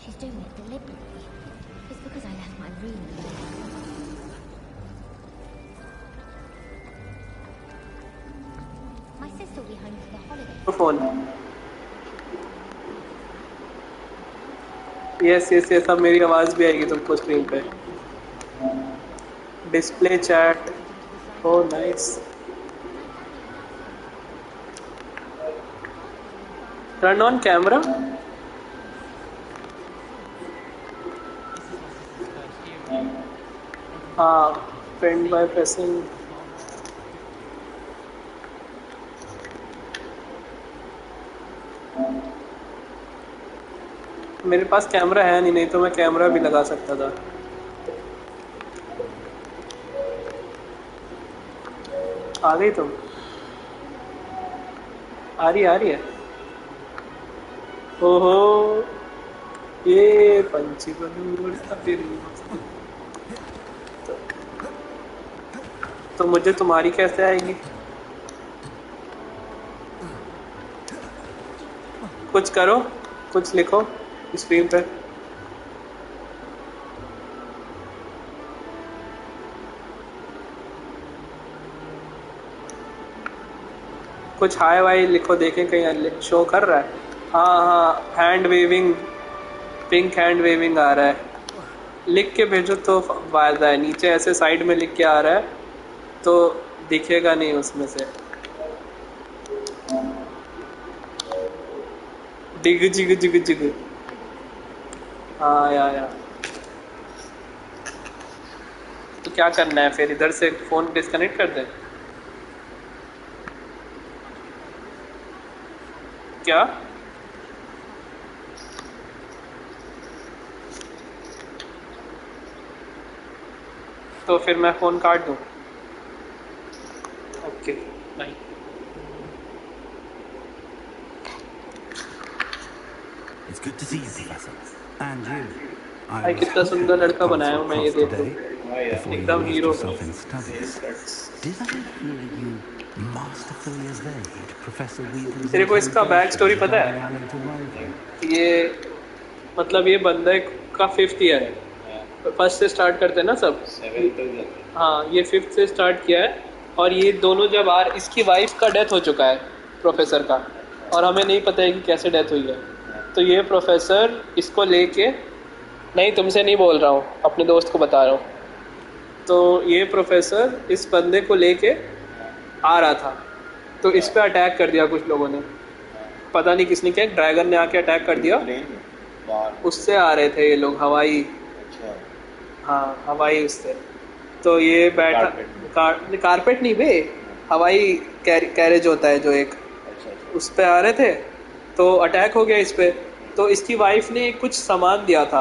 She's doing it deliberately. It's because I left my room alone. My sister will be home for the holidays. Phone. Yes yes yes, अब मेरी आवाज़ भी आएगी तुमको screen पे. Display chat. Oh nice. Turn on camera. हाँ, friend by pressing. मेरे पास camera है नहीं तो मैं कैमरा भी लगा सकता था. आ गई तुम? आ रही है. ओहो, ये पंछी बनूंगा फिर. तो मुझे तुम्हारी कैसे आएगी? कुछ करो, कुछ लिखो स्क्रीन पे. कुछ हाय वाई लिखो, देखें कहीं शो कर रहा है. हाँ, hand waving, pink hand waving आ रहा है. लिख के भेजो तो फायदा है. नीचे ऐसे साइड में लिख के आ रहा है तो दिखेगा नहीं उसमें से. डिग जिग जिग जिग. हाँ यार. तो क्या करना है फिर? इधर से फोन डिस्कनेक्ट कर दें क्या? तो फिर मैं फोन काट दूं. Okay bye. It's good to see you, Professor. And you. भाई कितना सुंदर लड़का बनाया हूँ मैं, ये देखो. एकदम hero. Did I hear you masterfully evade Professor Weasley's? तेरे को इसका बैक स्टोरी पता है? ये मतलब ये बंदे का 5th ईयर है. फर्स्ट से स्टार्ट करते हैं ना सब. हाँ, ये 5th से स्टार्ट किया है. और ये दोनों जब इसकी वाइफ का डेथ हो चुका है प्रोफेसर का, और हमें नहीं पता है कि कैसे डेथ हुई है. तो ये प्रोफेसर इसको लेके, नहीं तुमसे नहीं बोल रहा हूँ, अपने दोस्त को बता रहा हूँ. तो ये प्रोफेसर इस बंदे को लेके आ रहा था, तो इस पे अटैक कर दिया कुछ लोगों ने. पता नहीं किसने किया, ड्रैगन ने आके अटैक कर दिया. उससे आ रहे थे ये लोग, हवाई. हाँ, हवाई उससे. तो ये बैठा, कारपेट नहीं बे, हवाई कैरेज होता है जो एक, उस पे आ रहे थे. तो अटैक हो गया इस पे. तो इसकी वाइफ ने कुछ सामान दिया था.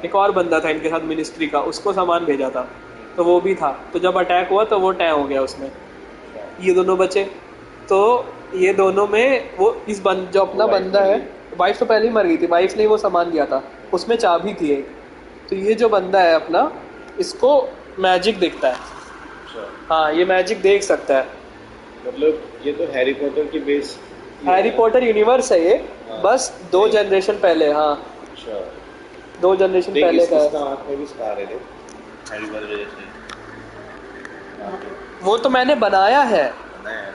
एक और बंदा था इनके साथ मिनिस्ट्री का, उसको सामान भेजा था, तो वो भी था. तो जब अटैक हुआ तो वो टैं हो गया उसमें. ये दोनों बचे. तो ये दोनों में वो जो अपना बंदा है, वाइफ तो पहले ही मर गई थी. वाइफ ने वो सामान दिया था, उसमें चाबी थी एक. तो ये जो बंदा है अपना, इसको मैजिक दिखता है. हाँ, ये मैजिक देख सकता है. मतलब ये तो हैरी पॉटर की बेस, हैरी पॉटर यूनिवर्स है ये. बस 2 जनरेशन पहले. हाँ, 2 जनरेशन पहले का है. वो तो मैंने बनाया है.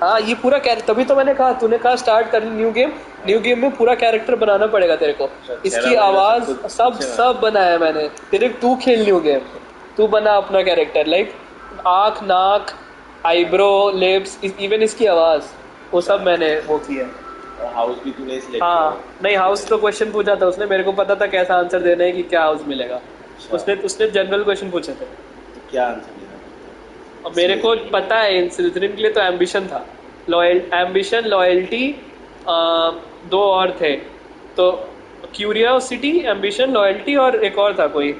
हाँ, ये पूरा कैरेक्टर, तभी तो मैंने कहा, तूने कहा स्टार्ट कर न्यू गेम में पूरा कैरेक्टर बनाना पड़ेगा तेरे को. इसकी आवाज सब बनाया मैंने तेरे. तू खेल न्यू गेम, तू बना अपना कैरेक्टर. लाइक आँख, नाक, आईब्रो, लिप्स, इवन इसकी आवाज, वो सब मैंने वो किया. हाउस भी तूने सिलेक्ट. हाँ, नहीं हाउस तो क्वेश्चन पूछा था उसने, मेरे को पता था कैसा आंसर देना है कि क्या हाउस मिलेगा. उसने जनरल क्वेश्चन पूछे थे. तो क्या आंसर देना? और मेरे को पता है इन स्लिथरिन के लिए तो एम्बिशन था. एम्बिशन, लॉयल्टी, 2 और थे. तो क्यूरियोसिटी, एम्बिशन, लॉयल्टी और एक और था कोई.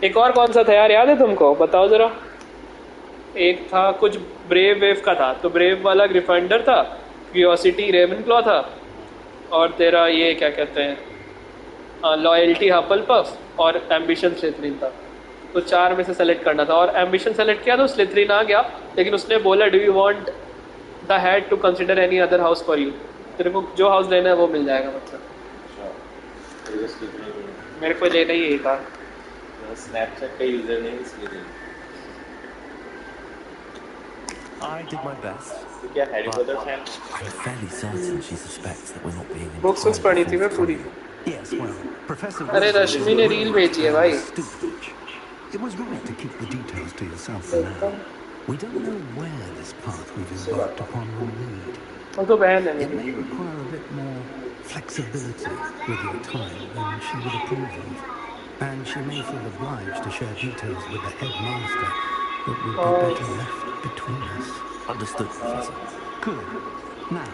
एक और कौन सा था यार, याद है तुमको? बताओ जरा. एक था कुछ ब्रेव वेव का था, तो ब्रेव वाला ग्रिफाइंडर था, क्यूरियोसिटी रेवेनक्लॉ था, और तेरा ये क्या कहते हैं, लॉयल्टी हफलपफ, और एम्बिशन स्लिथरिन था. तो 4 में से सेलेक्ट करना था, और एम्बिशन सेलेक्ट किया तो स्लिथरिन आ गया. लेकिन उसने बोला, do you want the head to consider any other house for you. तेरे को जो हाउस लेना है वो मिल जाएगा. मतलब मेरे को लेना ही यही था। स्नैपचैट का यूजर नेम इसलिए नहीं। I did my best. तो क्या Harry Potter fan? I'm fairly certain she suspects that we're not being books entirely पढ़ी थी मैं पूरी। forthcoming. Yes, well, Professor अरे Weasley रश्मि isn't ने willing रील to भेजी है tell भाई। us too much. It was right to keep the details to yourself for now. We don't know where this path we've embarked upon will lead. वो तो बहन है It मेरी। may require a bit more flexibility with your time than she would approve of. And she may feel obliged to share details with the headmaster that would be better left between us. Understood, Professor. Good. Now,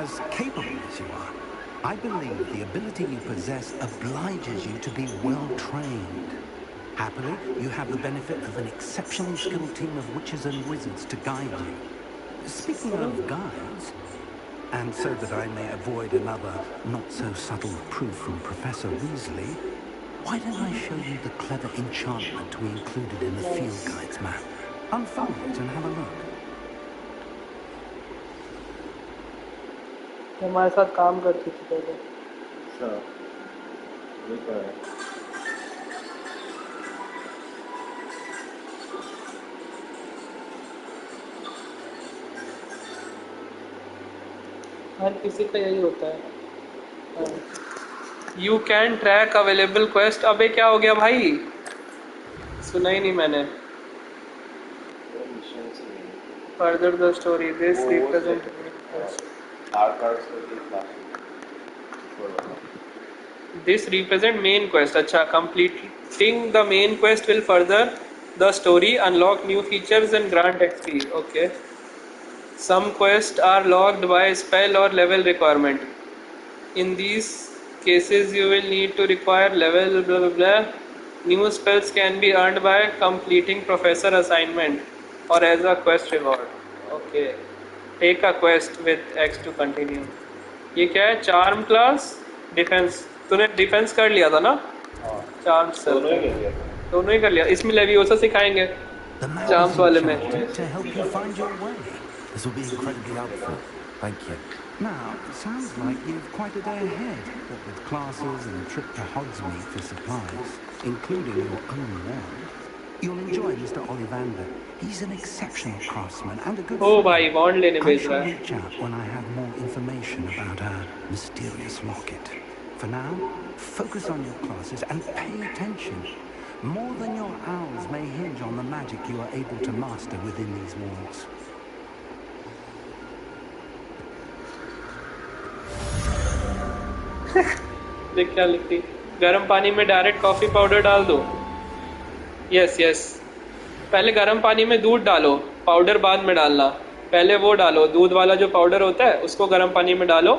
as capable as you are, I believe the ability you possess obliges you to be well trained. Happily, you have the benefit of an exceptionally skilled team of witches and wizards to guide you. Speaking of guides, and so that I may avoid another not-so-subtle proof from Professor Weasley, why don't I show you the clever enchantment we included in the field guide's map? Unfold it and have a look. हमारे साथ काम करती थी पहले। अच्छा, ये क्या है? हर किसी का यही होता है। You can track available quest. अबे क्या हो गया भाई? सुना ही नहीं मैंने। Further the story this represent this represent main quest. अच्छा, completing the main quest will further the story, unlock new features and grant XP. Okay, some quests are locked by spell or level requirement. In these cases you will need to require level blah blah blah. New spells can be earned by completing professor assignment or as a quest reward. Okay, take a quest with X to continue. ये क्या है? Charm class, defence. तूने defence कर लिया था ना? Charm से दोनों ही कर लिया। इसमें लेवियोसा सिखाएंगे चार्म्स वाले में। To help you find your way. This will be incredibly helpful. Thank you. Now, it sounds like you've quite a day ahead, what with classes and a trip to Hogsmeade for supplies, including your own wand. You'll enjoy Mr. Ollivander. He's an exceptional craftsman and a good ओ friend. भाई bond लेने I भेज shall रहा है। reach out when I have more information about our mysterious locket. For now, focus on your classes and pay attention. More than your owls may hinge on the magic you are able to master within these walls. देख क्या लिखती। गर्म पानी में direct coffee powder डाल दो। Yes yes, पहले गर्म पानी में दूध डालो, पाउडर बाद में डालना। पहले वो डालो, दूध वाला जो पाउडर होता है उसको गर्म पानी में डालो।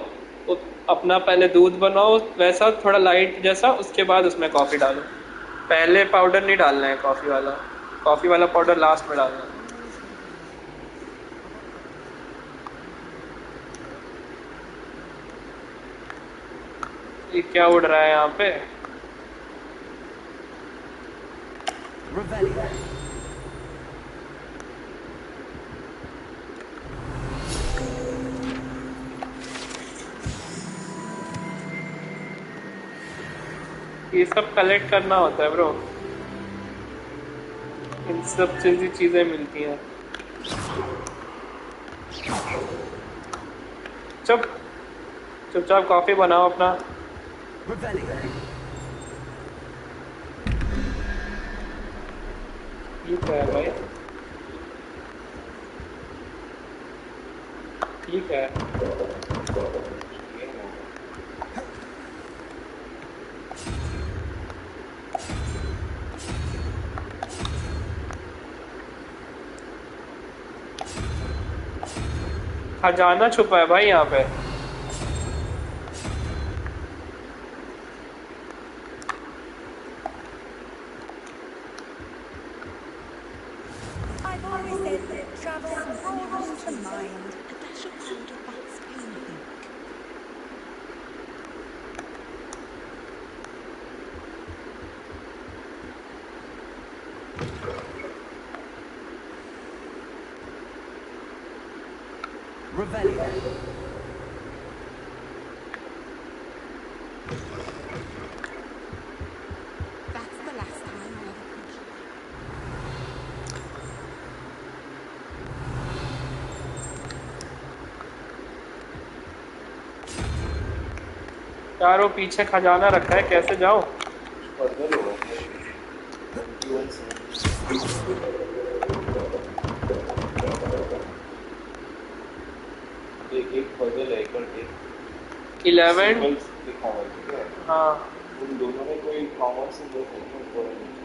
अपना पहले दूध बनाओ वैसा थोड़ा लाइट जैसा, उसके बाद उसमें कॉफ़ी डालो। पहले पाउडर नहीं डालना है कॉफ़ी वाला पाउडर लास्ट में डालना है। ये क्या उड़ रहा है यहाँ पे? ये सब कलेक्ट करना होता है ब्रो, इन सब चीजें मिलती हैं। चुपचाप कॉफी बनाओ अपना। ये क्या है भाई? ये क्या है? खजाना छुपा है भाई यहाँ पे। यार वो पीछे खजाना रखा है, कैसे जाऊं? फर्दर होगा 21 एक फर्दर है, एक और एक 11 सिंबल्स लिखा हुआ है, ठीक है? हाँ उन दोनों में कोई कॉमन सिंबल है क्या ऊपर और नीचे?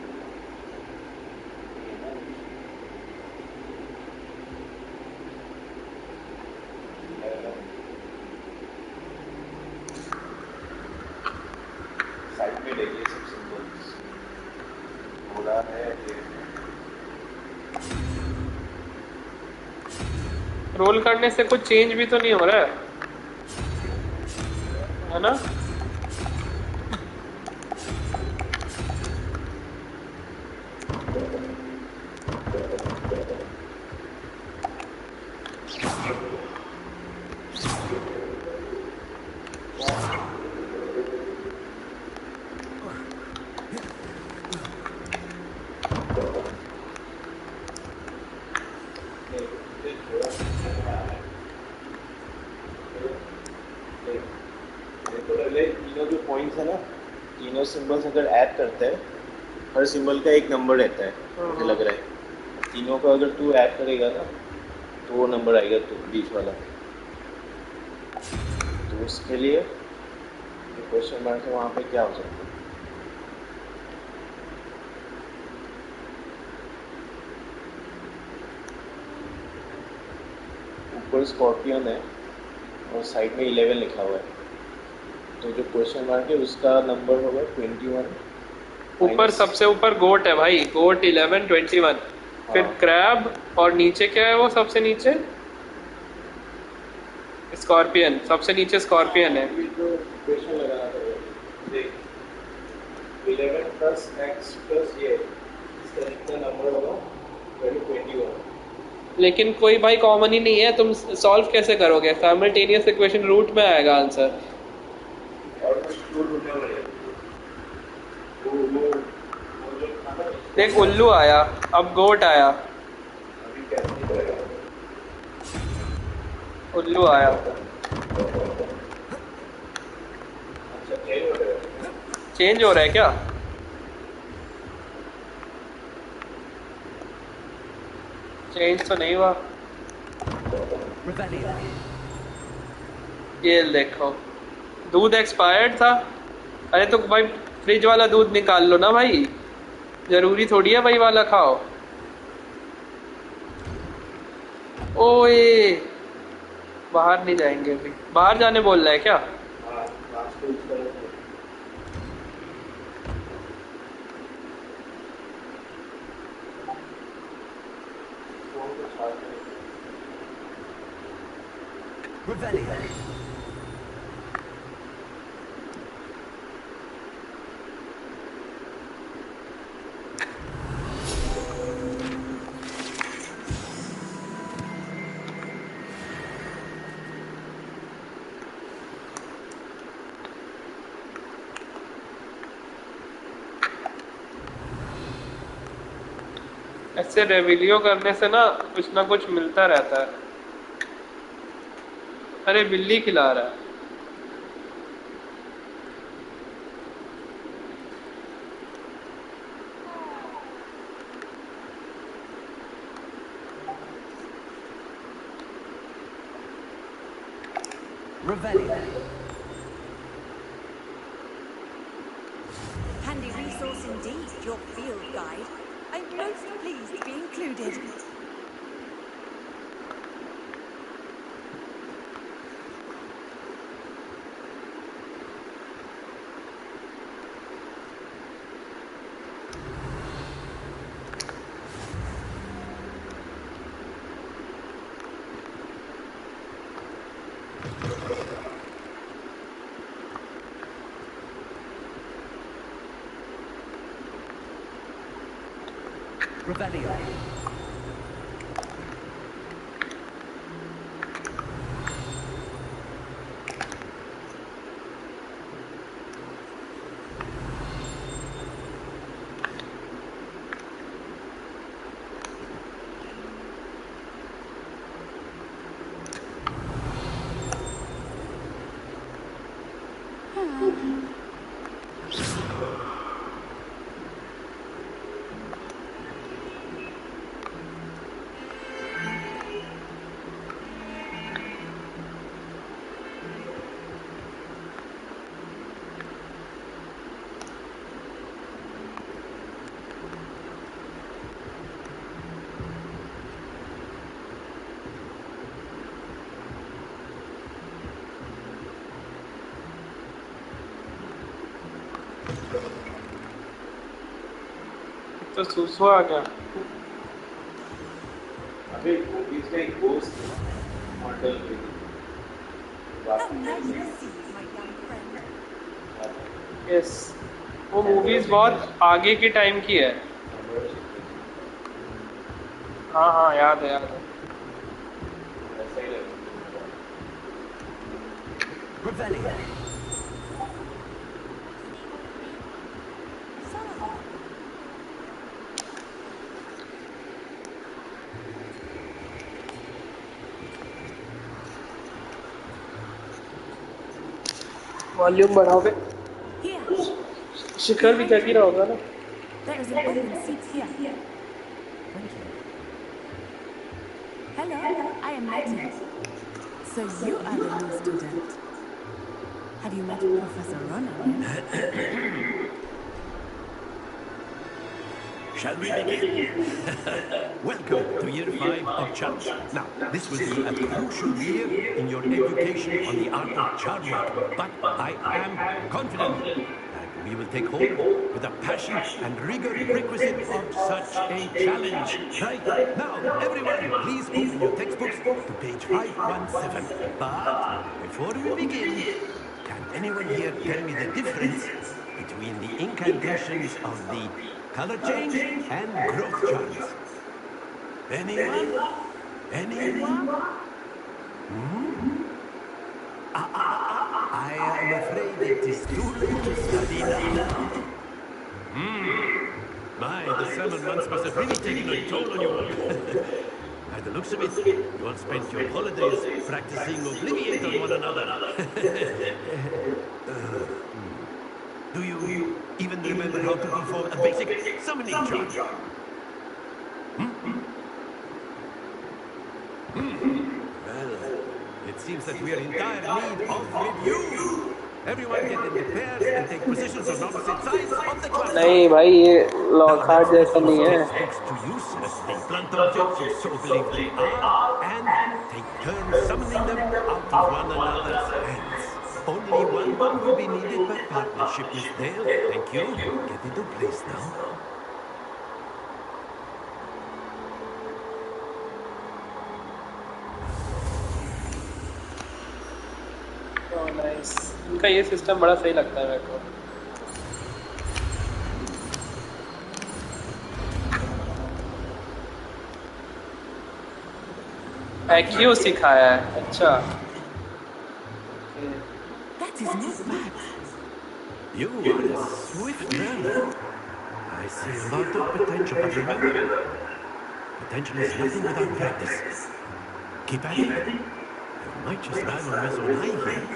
साइड में देखिए सब सिंबल्स घोड़ा है, ये रोल करने से कुछ चेंज भी तो नहीं हो रहा है ना? तीनों जो पॉइंट्स है ना, तीनों सिंबल्स अगर ऐड करते हैं, हर सिंबल का एक नंबर रहता है, मुझे लग रहा है। तीनों का अगर तू ऐड करेगा ना, तो वो नंबर आएगा तो बीच वाला। तो उसके लिए क्वेश्चन मार्क है, वहाँ पे क्या हो सकता है? ऊपर स्कॉर्पियन है और साइड में 11 लिखा हुआ है, तो जो क्वेश्चन मार्क है उसका नंबर होगा 21। ऊपर सबसे ऊपर गोट है भाई, गोट 11 21, फिर क्रैब और नीचे क्या है वो सबसे नीचे? स्कॉर्पियन, सबसे नीचे स्कॉर्पियन है। जो क्वेश्चन लगाना पड़ेगा, देख 11 प्लस x प्लस ये, इसका कितना नंबर होगा? 21। लेकिन कोई भाई कॉमन ही नहीं है, तुम सॉल्व कैसे करोगे? साइमल्टेनियस इक्वेशन रूट में आएगा आंसर। और कुछ टूल ढूंढना पड़ेगा। वो जो था ना, देख उल्लू आया, अब गोट आया, अभी कैसे नहीं करेगा? उल्लू आया। अच्छा चेंज हो गया। चेंज हो रहा है क्या? चेंज तो नहीं हुआ। ये देखो, दूध एक्सपायर्ड था। अरे तो भाई फ्रिज वाला दूध निकाल लो ना भाई, जरूरी थोड़ी है वही वाला खाओ। ओए बाहर नहीं जाएंगे अभी, बाहर जाने बोल रहा है क्या? हाँ, लास्ट को इस तरह से। फोन को चार्ज करें। ऐसे रेविलियो करने से ना कुछ मिलता रहता है। अरे बिल्ली खिला रहा है। Handy resource indeed, your field guide. I'm most pleased to be included. तो सुसु आ गया। अबे मूवीज का एक ghost model How nice to see you, my young friend. Yes, वो मूवीज बहुत आगे के टाइम की है। हाँ हाँ, याद है याद है। वॉल्यूम बढ़ाओगे? Here, शिखर भी जगी रहा होगा ना। there is an open seat here. Hello, I am Letty. So you are the new student. Have you met Professor Ronan yet? Shall we begin? Welcome to year 5 of charms. Now, this will be a crucial year in your education on the art of charm work, but I am confident that we will take hold with the passion and rigor requisite of such a challenge. Right now, everyone, please open your textbooks to page 517. But before we begin, can anyone here tell me the difference between the incantations of the color change and growth charms? Anyone? Anyone? I am afraid it is too late to study now. My, the summer months must have really taken a toll on you all. By the looks of it, you all spent your holidays practicing Obliviate on one another. Do you even remember how to perform a basic summoning charm? Well, it seems that we are in dire need of review. Everyone get into pairs and take positions on opposite sides of the classroom. नहीं भाई, ये Lockhart जैसा नहीं है। Textbooks to use as they blunt objects you so believe they are, and take turns summoning them out of one another's hands. Only one will be needed by partnership, Miss Dale. Thank you. Get into place now. Nice, इनका ये system बड़ा सही लगता है मेरे को। Acute सिखाया है, अच्छा। That is not bad. You are a swift learner. I see a lot of potential, but remember, potential is nothing without practice. Keep at it. You might just land on Maison here.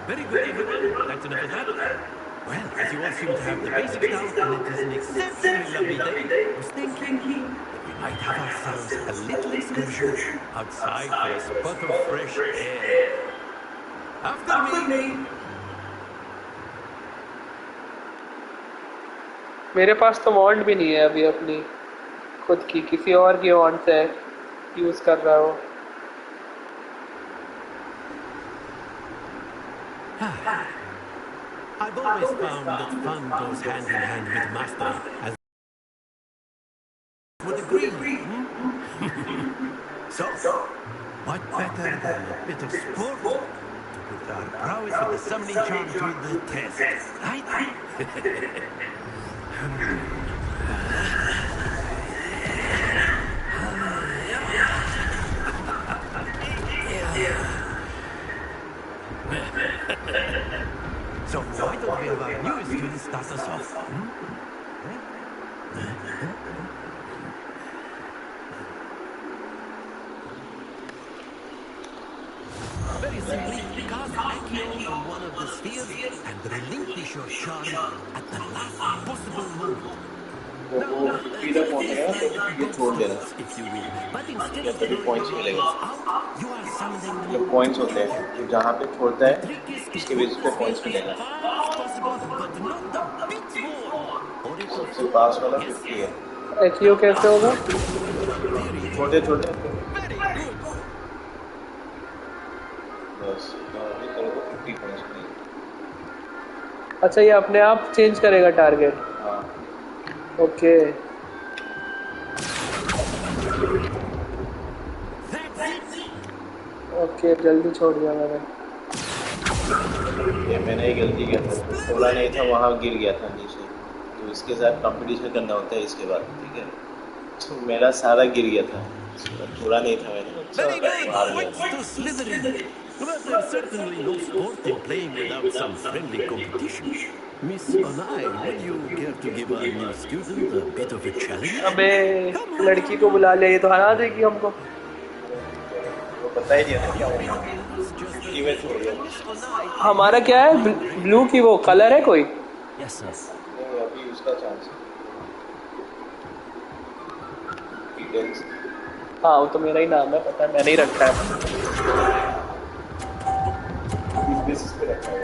Very good, everyone. That's enough of that. Well, as you all seem to have the basics now, and it is an exceptionally lovely day, I was thinking that we might have ourselves a little excursion outside for a spot of fresh air. After me. मेरे पास तो वॉन्ड भी नहीं है अभी अपनी खुद की, किसी और की वॉन्ड से यूज कर रहा हो। I've always found that fun goes hand in hand with mastery, as would agree. So, what better than a bit of sport to put our prowess with the summoning charm to the test, right? So why don't we have our newest student start us off? Very simply, cast Accio on one of the spheres and relinquish your charm at the last possible moment. वो speed up होने का तो ये छोड़ देना, If you will, but instead या of तभी points मिलेगा। out, you are summoning them. मतलब पॉइंट्स होते हैं, जहाँ पे छोड़ता है उसके बेस पे पॉइंट्स मिलेगा। सबसे पास वाला 50 है। एक्यू कैसे होगा? छोटे छोटे बस ये करो तो 50 पॉइंट्स मिलेंगे। अच्छा ये अपने आप चेंज करेगा टारगेट। हाँ ओके ओके जल्दी छोड़ दिया मैंने। ये मैंने एक गलती किया था, थोड़ा नहीं था वहाँ गिर गया था नीचे, तो इसके साथ कंपटीशन करना होता है इसके बाद, ठीक है। तो मेरा सारा गिर गया था, थोड़ा नहीं था मैंने Very good. हार गया। Points to Slytherin. But there's certainly no sport in playing without some friendly competition. Miss Onai, would you care to give our new student a bit of a challenge? अबे लड़की को बुला ले, ये तो हरा देगी हमको। वो पता ही नहीं था क्या होगा, कि मैं छोड़ गया। Miss Onai, हमारा क्या है, ब्लू की वो कलर है कोई? yes, sir. नहीं, अभी उसका चांस है। डिटेल्स हाँ वो तो मेरा ही नाम है, पता है मैंने ही रखा है। इस बेसिस पे रखा है।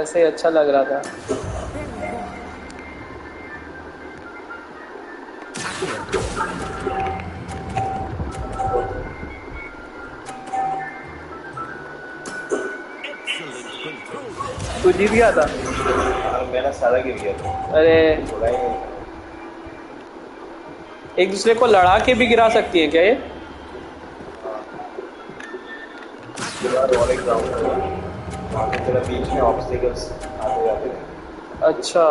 ऐसे ही अच्छा लग रहा था। Excellent control. तू जीत गया था? मेरा सारा गिर गया था, अरे थोड़ा ही नहीं था। एक दूसरे को लड़ा के भी गिरा सकती है क्या ये? और एक ग्राउंड होगा, वहाँ पे तेरा बीच में ऑब्स्टिकल्स आते जाते हैं। अच्छा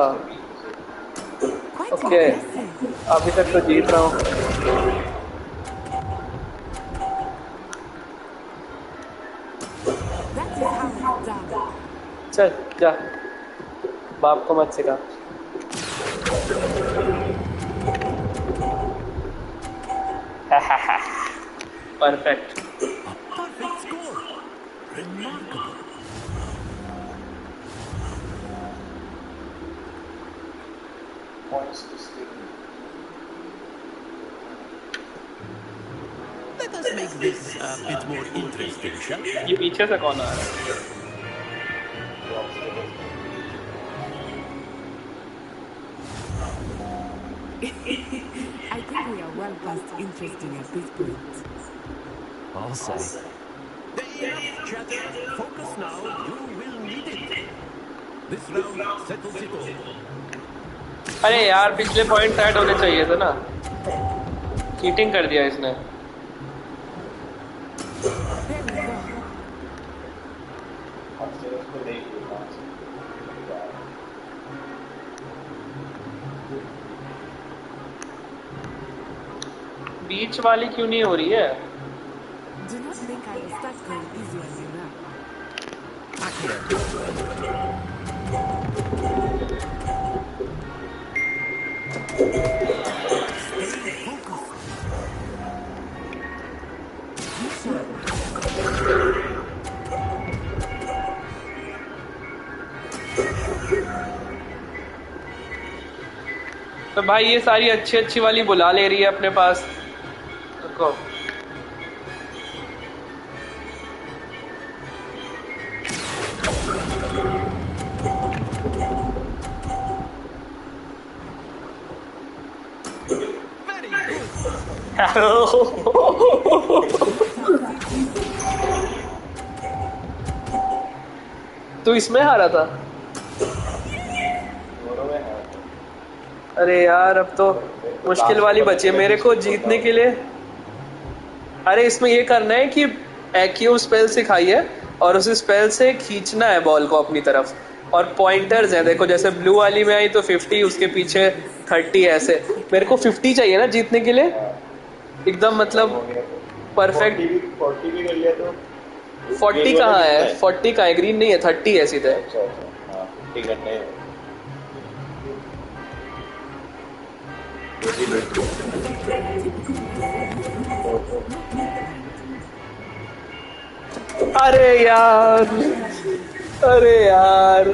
Quite ओके impressive. अभी तक तो जीत रहा हूँ। That is how it's done. चल जा, बाप को मत सिखा। Perfect. A perfect score. Remarkable. Let us make this a bit more interesting, shall we? ये पीछे से कौन आ रहा है? I think we are well past interesting at this point. I'll say. Enough chatter. Focus now. You will need it. This round settles it all. अरे यार पिछले point add होने चाहिए थे ना, चीटिंग कर दिया इसने। There we go. उसको देख लो। बीच वाली क्यों नहीं हो रही है? Do not think I will start going easy on you now. तो भाई ये सारी अच्छी अच्छी वाली बुला ले रही है अपने पास। रुको तू इसमें हारा था? अरे यार अब तो मुश्किल वाली बची है मेरे को जीतने के लिए। अरे इसमें ये करना है कि एक्यू स्पेल सिखाई है और उस स्पेल से खींचना है बॉल को अपनी तरफ, और पॉइंटर्स हैं देखो, जैसे ब्लू वाली में आई तो 50, उसके पीछे 30, ऐसे मेरे को 50 चाहिए ना जीतने के लिए एकदम, मतलब परफेक्ट। 40 भी कर लिया तो 40 कहाँ है? 40 कहाँ है? ग्रीन नहीं है, 30 है सीधे। अच्छा हाँ 50 करने हैं। अरे यार, अरे यार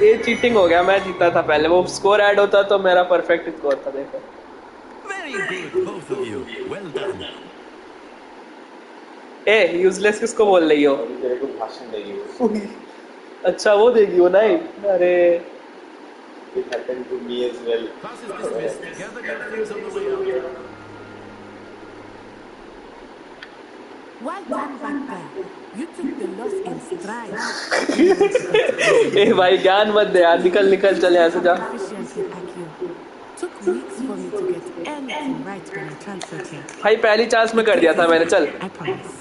ये चीटिंग हो गया। मैं जीता था पहले, वो स्कोर ऐड होता तो मेरा परफेक्ट स्कोर था। देखो Very good, both of you. Well done. A useless किसको बोल रही हो? अभी तेरे को भाषण देगी वो। अच्छा वो देगी वो, नहीं? अरे It happened to me as well. Class is dismissed. Gather your things on the way out. Well done back there. You took the loss in stride. ए भाई ज्ञान मत दे यार, निकल निकल चल यहाँ से जा. Proficient with IQ. Took weeks for me to get anything right when I transferred here. भाई पहली चांस में कर दिया था मैंने, चल. I promise.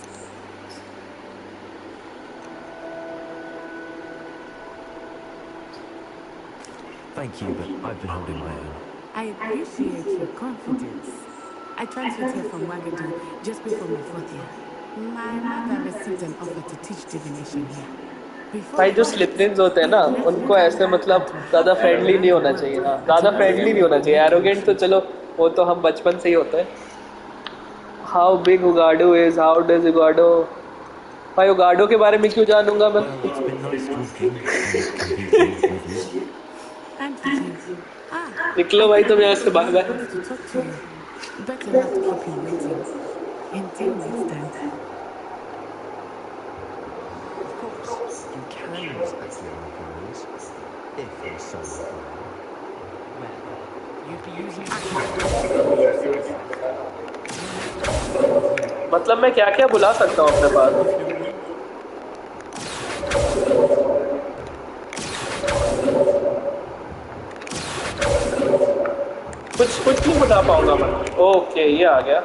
Thank you, but I've been holding my own. I appreciate your confidence. I transferred here from Wagadu just before my 4th year. My mother received an offer to teach divination here. भाई जो स्लिथरिन्स होते हैं ना, उनको ऐसे मतलब ज़्यादा friendly नहीं होना चाहिए. हाँ, ज़्यादा फ्रेंडली नहीं होना चाहिए. एरोगेंट तो चलो वो तो हम बचपन से ही होते हैं. हाउ बिग उगाडो इज, हाउ डज उगाडो. भाई उगाडो के बारे में क्यों जानूंगा मैं. निकलो भाई तुम यहाँ से बाहर. Better not keep you waiting. Until next time. Of course, you can use accidental rules if you're so inclined. Well, you'd be using मतलब मैं क्या क्या बुला सकता हूँ अपने पास. कुछ नहीं बुला पाऊंगा मैं. ओके ये आ गया.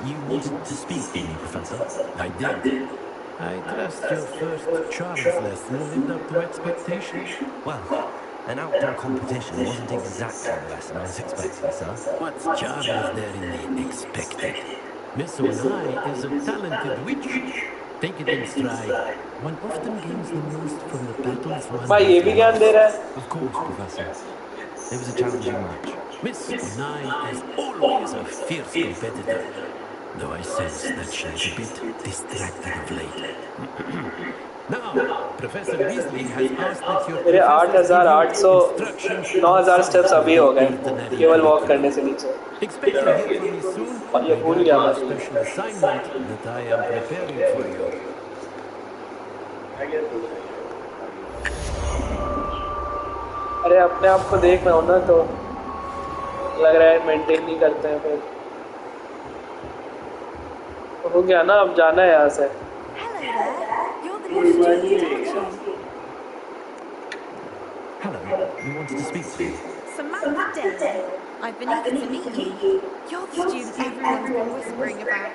You wanted to speak to me, Professor? I did. I trust your first Charles lesson lived up to expectations. Well, an outdoor competition wasn't exactly the lesson I was expecting, sir. What charm is there in the expected? Miss Onai is a talented witch. Take it in stride. One often gains the most from the battles one. भाई ये भी ज्ञान दे रहा है. Of course, Professor. It was a challenging match. Miss Onai is always a fierce competitor. Though I sense that she's a bit distracted of late. Now, Professor Weasley has asked that your मेरे 8,800 steps अभी हो गए केवल walk करने से नीचे. Expect to hear from me soon. ये भूल गया मैं. Special assignment that I am preparing for you. अरे अपने आप को देख रहा हूँ ना, तो लग रहा है मेंटेन नहीं करते हैं. फिर हो गया ना, अब जाना है यहाँ से. Hello, you wanted to speak to me? Samantha Day. I've been eager to meet you. You're the student everyone's been whispering about.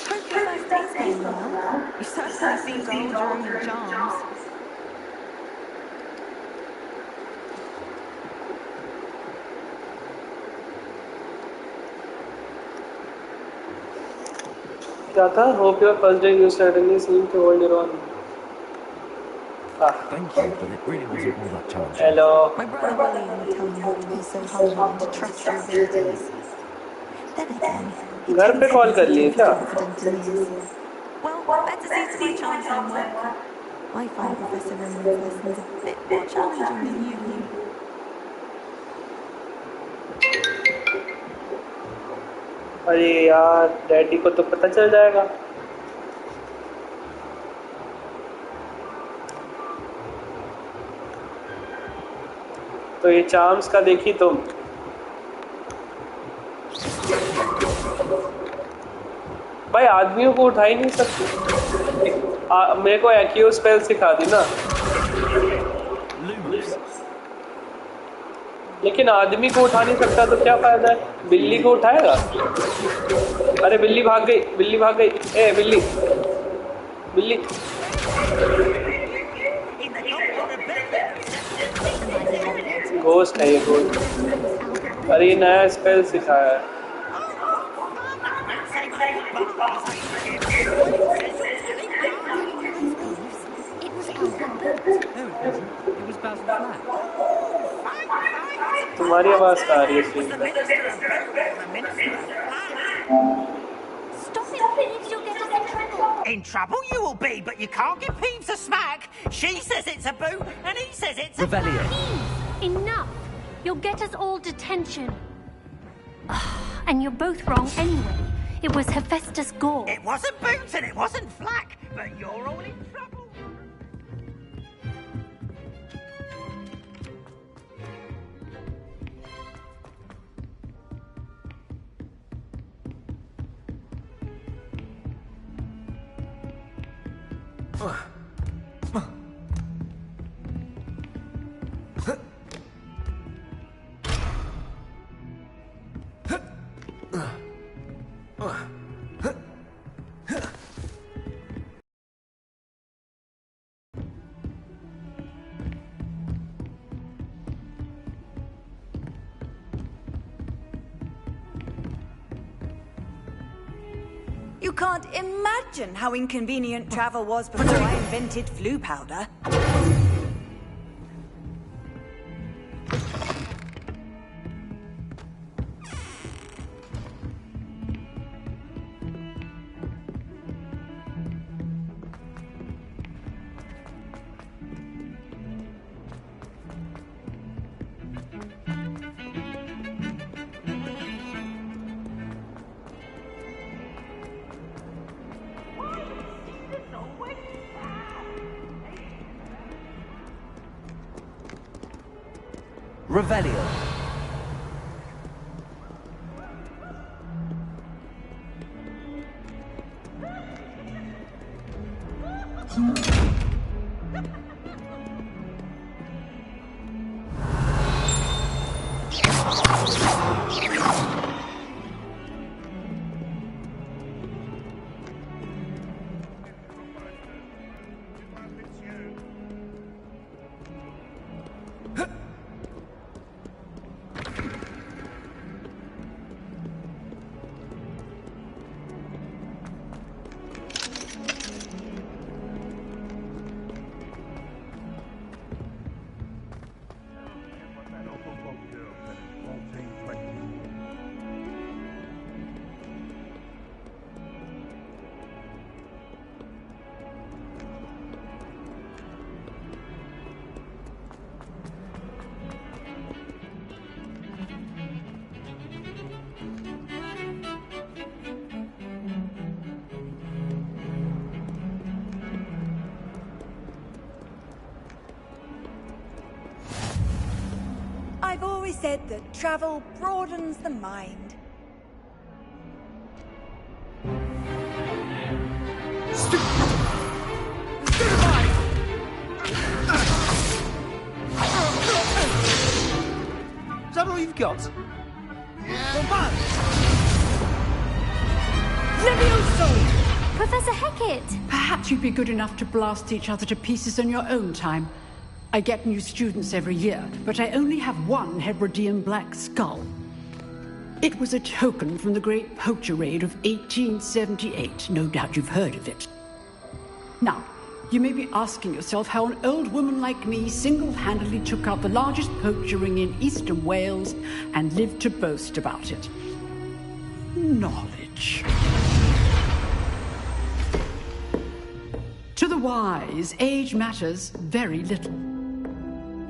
Hope your first day's going well. You certainly seem to hold your own charms. क्या था? Hope your first day you certainly seem to hold your own. Thank you, but it really wasn't all that challenging. Hello. My brother William would tell me not to be so humble and to trust your abilities. Then again, he घर पे call कर लिए क्या? confident in his. Well, better see to my chance homework. I find Professor Roman's lessons a bit more challenging than you do. अरे यार, daddy को तो पता चल जाएगा. तो ये चार्म्स का देखी तुम. भाई आदमियों को उठा ही नहीं सकती. मेरे को एक्यू स्पेल सिखा दी ना. लेकिन आदमी को उठा नहीं सकता तो क्या फायदा है. बिल्ली को उठाएगा. अरे बिल्ली भाग गई, बिल्ली भाग गई. ए बिल्ली, बिल्ली. घोस्ट है ये, घोस्ट. अरे ये नया स्पेल सिखाया है. तुम्हारी आवाज कहाँ आ रही है? Stop it, Peeves, you'll get us in trouble. In trouble you will be, but you can't give Peeves a smack. She says it's a boo, and he says it's a Revelio. Enough! You'll get us all detention. And you're both wrong anyway. It was Hephaestus Gore. It wasn't boots and it wasn't flack, but you're all in trouble. You can't imagine how inconvenient travel was before I invented flu powder. Revelio. I've always said that travel broadens the mind. Is that all you've got? Levioso! Professor Hackett! Perhaps you'd be good enough to blast each other to pieces in your own time. I get new students every year, but I only have one Hebridean black skull. It was a token from the Great Poacher Raid of 1878. No doubt you've heard of it. Now, you may be asking yourself how an old woman like me single-handedly took out the largest poacher ring in eastern Wales and lived to boast about it. Knowledge. To the wise, age matters very little.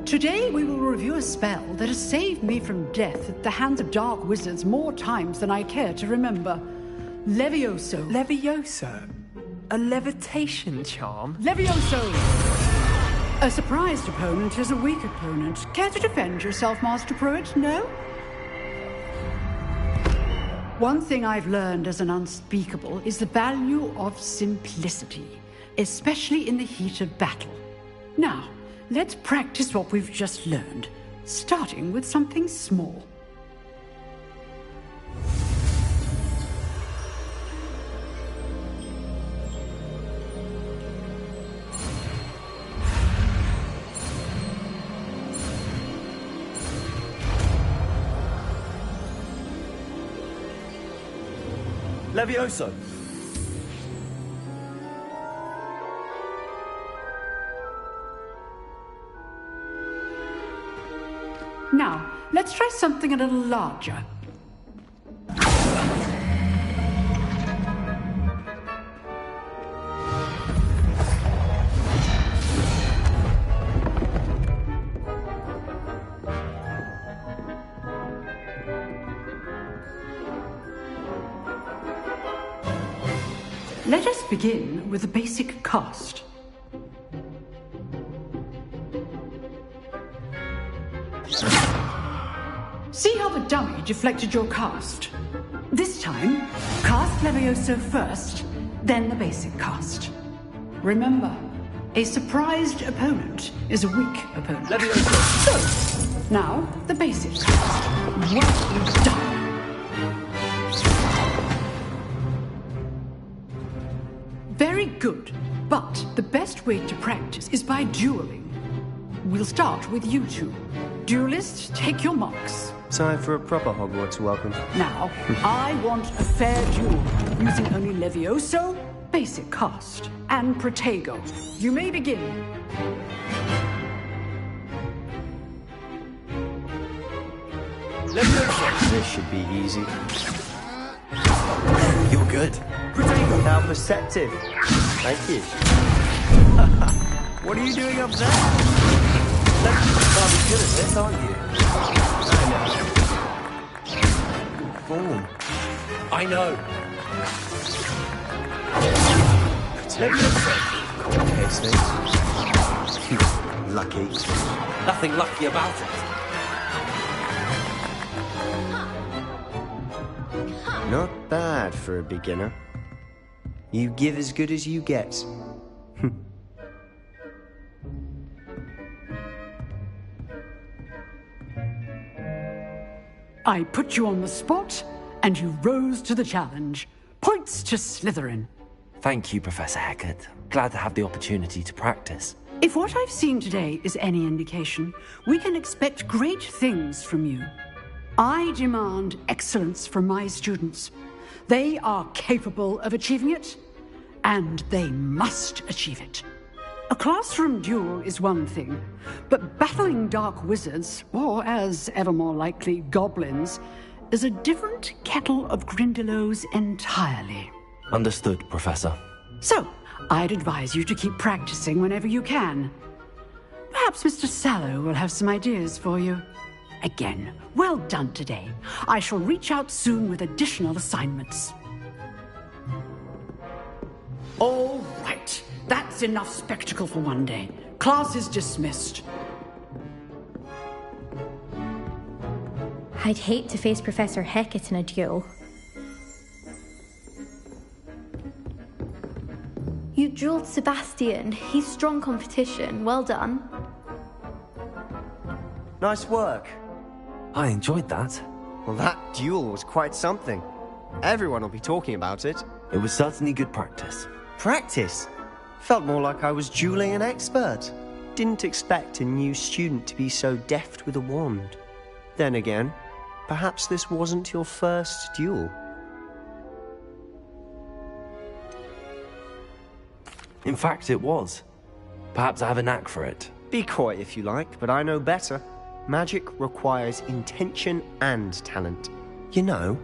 Today we will review a spell that has saved me from death at the hands of dark wizards more times than I care to remember. Levioso. Levioso? A levitation charm? Levioso! A surprised opponent is a weak opponent. Care to defend yourself, Master Pruitt? No? One thing I've learned as an unspeakable is the value of simplicity, especially in the heat of battle. Now, let's practice what we've just learned, starting with something small. Levioso. Now, let's try something a little larger. Let us begin with the basic cast. See how the dummy deflected your cast? This time, cast Levioso first, then the basic cast. Remember, a surprised opponent is a weak opponent. Levioso. So, now, the basics. Well done. Very good, but the best way to practice is by dueling. We'll start with you two. Duelists, take your marks. Time for a proper Hogwarts welcome. Now, I want a fair duel, using only Levioso, basic cast, and Protego. You may begin. Levioso. This should be easy. You're good. Protego. Now perceptive. Thank you. What are you doing up there? I'll be good at this, aren't you? Form. I know. Cold case things. Lucky. Nothing lucky about it. Not bad for a beginner. You give as good as you get. I put you on the spot, and you rose to the challenge. Points to Slytherin. Thank you, Professor Hecat. Glad to have the opportunity to practice. If what I've seen today is any indication, we can expect great things from you. I demand excellence from my students. They are capable of achieving it, and they must achieve it. A classroom duel is one thing, but battling dark wizards, or as ever more likely, goblins, is a different kettle of Grindylows entirely. Understood, Professor. So, I'd advise you to keep practicing whenever you can. Perhaps Mr. Sallow will have some ideas for you. Again, well done today. I shall reach out soon with additional assignments. All right. That's enough spectacle for one day. Class is dismissed. I'd hate to face Professor Hecat in a duel. You dueled Sebastian. He's strong competition. Well done. Nice work. I enjoyed that. Well, that duel was quite something. Everyone will be talking about it. It was certainly good practice. Practice? Felt more like I was dueling an expert. Didn't expect a new student to be so deft with a wand. Then again, perhaps this wasn't your first duel. In fact, it was. Perhaps I have a knack for it. Be coy if you like, but I know better. Magic requires intention and talent. You know,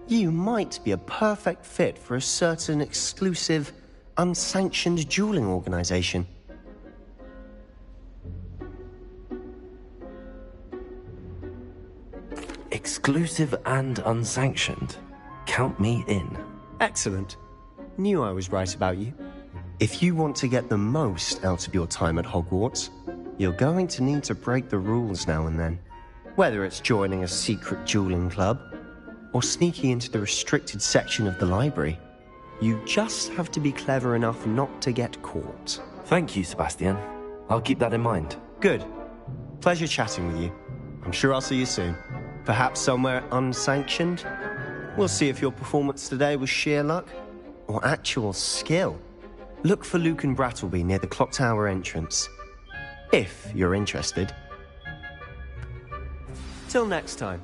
you might be a perfect fit for a certain exclusive, unsanctioned dueling organization. Exclusive and unsanctioned. Count me in. Excellent. Knew I was right about you. If you want to get the most out of your time at Hogwarts, you're going to need to break the rules now and then. Whether it's joining a secret dueling club, or sneaking into the restricted section of the library, you just have to be clever enough not to get caught. Thank you, Sebastian. I'll keep that in mind. Good. Pleasure chatting with you. I'm sure I'll see you soon. Perhaps somewhere unsanctioned? We'll see if your performance today was sheer luck, or actual skill. Look for Luke and Brattleby near the clock tower entrance. If you're interested. Till next time.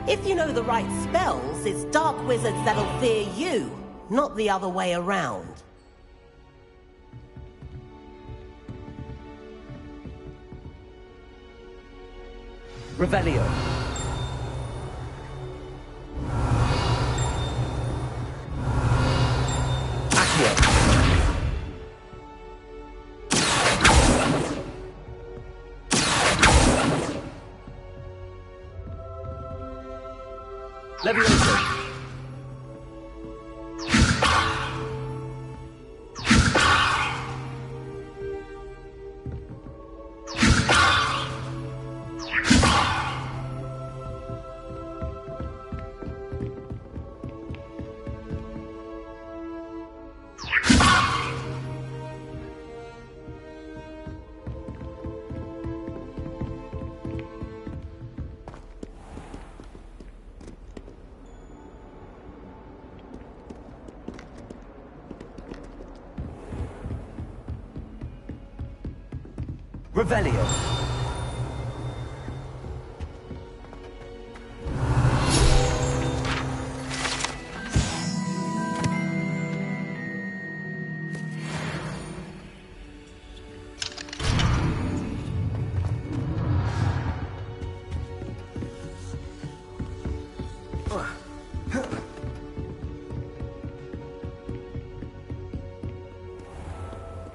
If you know the right spells, it's dark wizards that'll fear you, not the other way around. Revelio. Levioso. Revelio.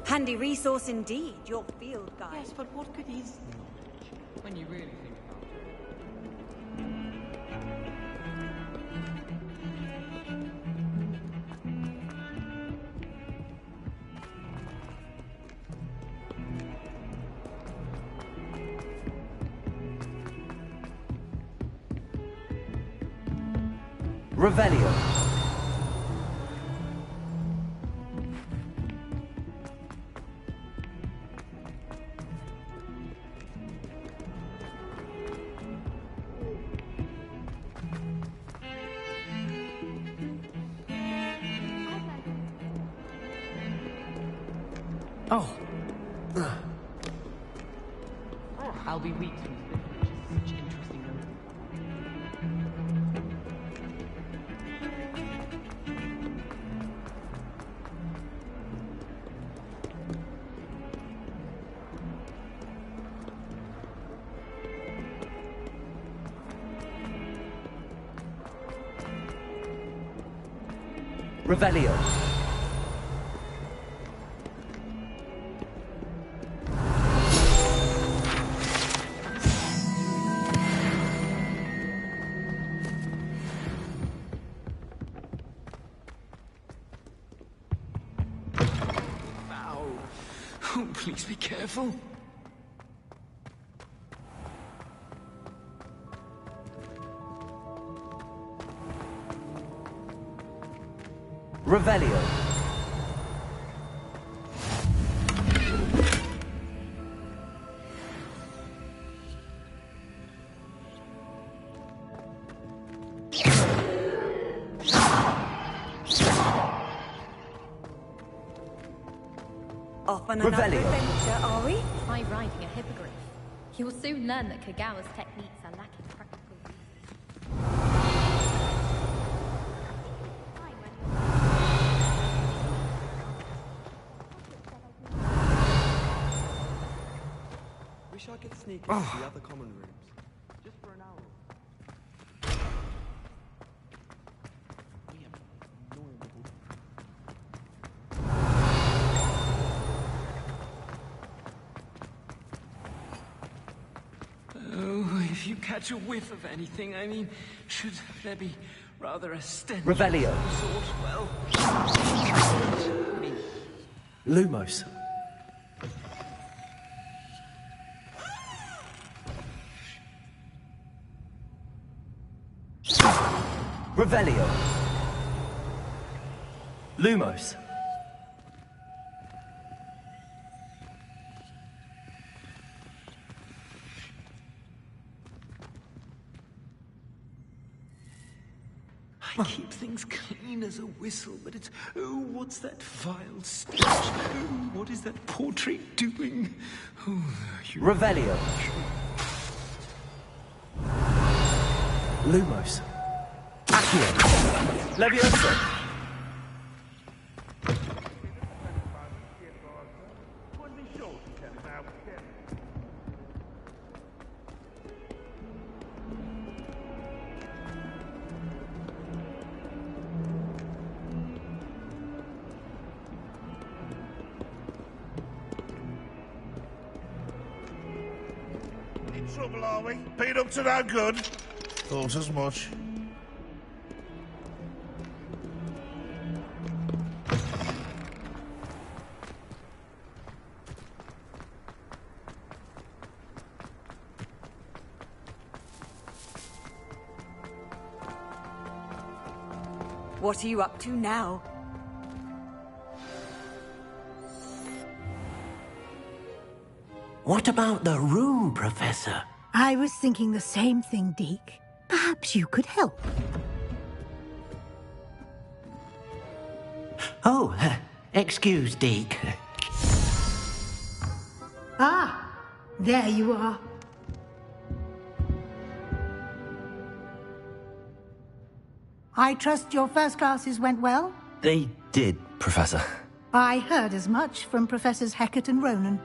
Handy resource indeed, your field guide. Yes, but what good is knowledge when you really think about it? Revelio. Oh. I'll be weak to these bit, which is such interesting numbers. Revelio. Oh, please be careful. Revelio. Off on another adventure, are we? Try riding a hippogriff. You'll soon learn that Kagawa's techniques are lacking practical Wish I could sneak into the other common rooms. Just for an hour. Oh, if you catch a whiff of anything, I mean, should there be rather a stench? Revelio. Of some sort? Well, I mean, Lumos. Revelio. Lumos. I keep things clean as a whistle, but it's... Oh, what's that vile stench? Oh, what is that portrait doing? Oh, Revelio. Lumos. Accio. Leviosa. In trouble, are we? Been up to no good? Thought as much. What are you up to now? What about the room, Professor? I was thinking the same thing, Deke. Perhaps you could help. Oh, excuse, Deke. Ah, There you are. I trust your first classes went well? They did, Professor. I heard as much from Professors Hecat and Ronan.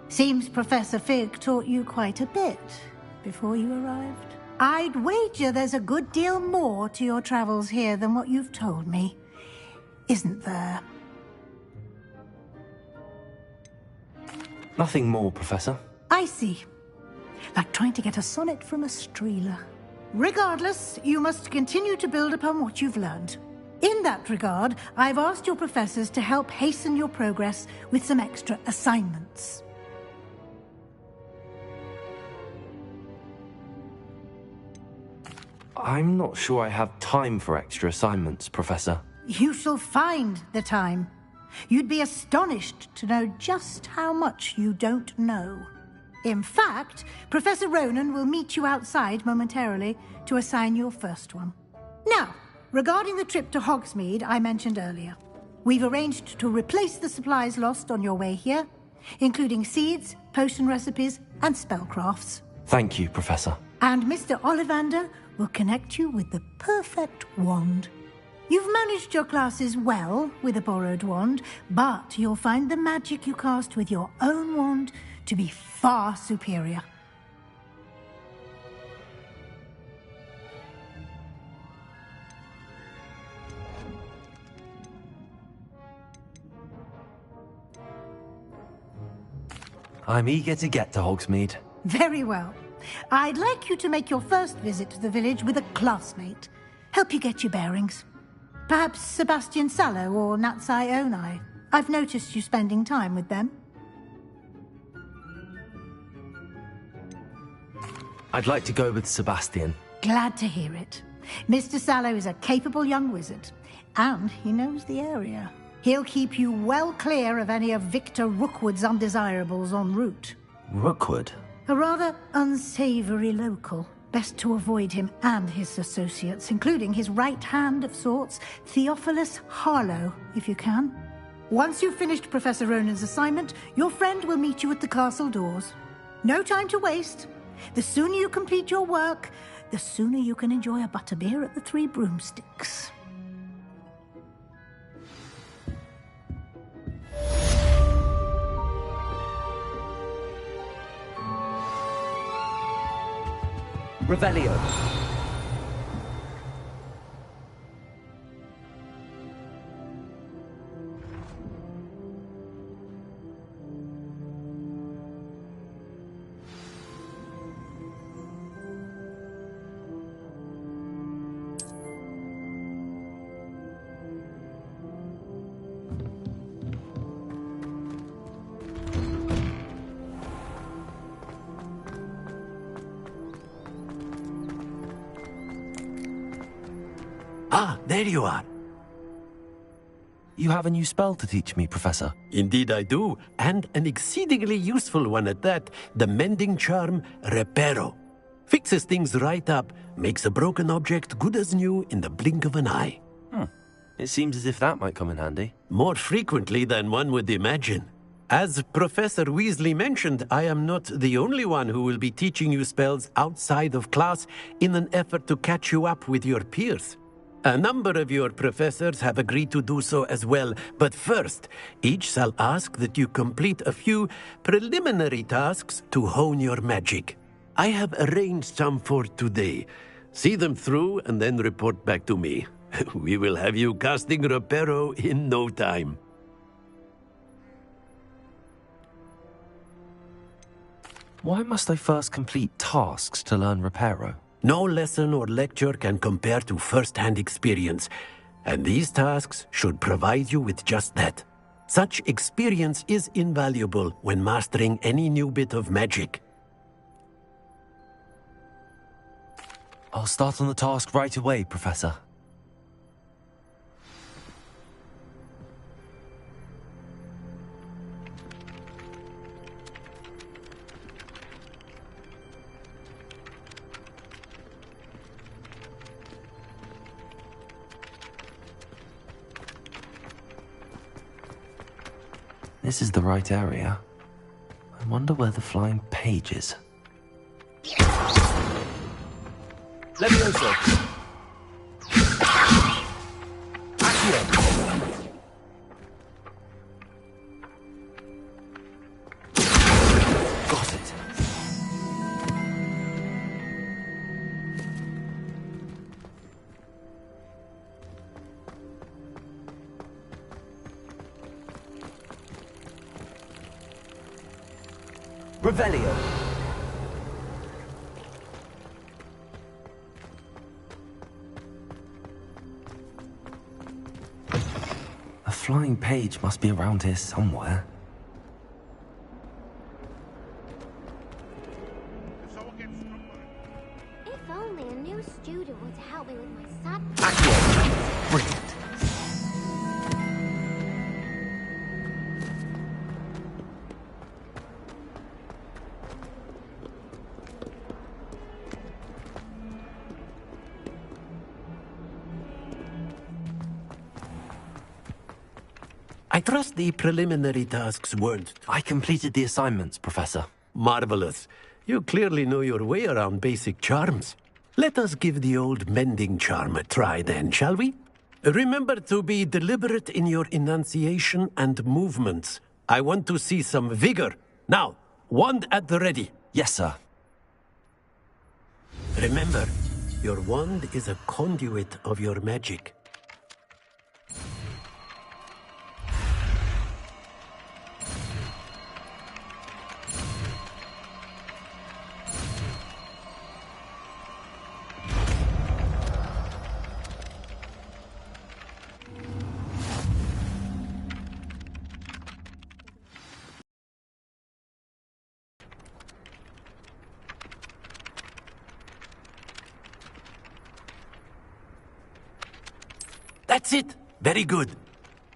Seems Professor Fig taught you quite a bit before you arrived. I'd wager there's a good deal more to your travels here than what you've told me. Isn't there? Nothing more, Professor. I see. Like trying to get a sonnet from a streeler. Regardless, you must continue to build upon what you've learned. In that regard, I've asked your professors to help hasten your progress with some extra assignments. I'm not sure I have time for extra assignments, Professor. You shall find the time. You'd be astonished to know just how much you don't know. In fact, Professor Ronan will meet you outside momentarily to assign your first one. Now, regarding the trip to Hogsmeade I mentioned earlier, we've arranged to replace the supplies lost on your way here, including seeds, potion recipes, and spellcrafts. Thank you, Professor. And Mr. Ollivander will connect you with the perfect wand. You've managed your classes well with a borrowed wand, but you'll find the magic you cast with your own wand to be far superior. I'm eager to get to Hogsmeade. Very well. I'd like you to make your first visit to the village with a classmate. Help you get your bearings. Perhaps Sebastian Sallow or Natsai Onai. I've noticed you spending time with them. I'd like to go with Sebastian. Glad to hear it. Mr. Sallow is a capable young wizard, and he knows the area. He'll keep you well clear of any of Victor Rookwood's undesirables en route. Rookwood? A rather unsavory local. Best to avoid him and his associates, including his right hand of sorts, Theophilus Harlow, if you can. Once you've finished Professor Ronan's assignment, your friend will meet you at the castle doors. No time to waste. The sooner you complete your work, the sooner you can enjoy a butterbeer at the Three Broomsticks. Revelio. Ah, there you are. You have a new spell to teach me, Professor. Indeed I do, and an exceedingly useful one at that. The mending charm, Reparo. Fixes things right up, makes a broken object good as new in the blink of an eye. It seems as if that might come in handy. More frequently than one would imagine. As Professor Weasley mentioned, I am not the only one who will be teaching you spells outside of class in an effort to catch you up with your peers. A number of your professors have agreed to do so as well, but first, each shall ask that you complete a few preliminary tasks to hone your magic. I have arranged some for today. See them through and then report back to me. We will have you casting Reparo in no time. Why must I first complete tasks to learn Reparo? No lesson or lecture can compare to first-hand experience, and these tasks should provide you with just that. Such experience is invaluable when mastering any new bit of magic. I'll start on the task right away, Professor. This is the right area. I wonder where the flying page is. Levioso. Accio. Got it. Revelio. A flying page must be around here somewhere. If only a new student were to help me with my sad. Accio. Brilliant. I trust the preliminary tasks weren't... I completed the assignments, Professor. Marvelous. You clearly know your way around basic charms. Let us give the old mending charm a try then, shall we? Remember to be deliberate in your enunciation and movements. I want to see some vigor. Now, wand at the ready. Yes, sir. Remember, your wand is a conduit of your magic. That's it! Very good.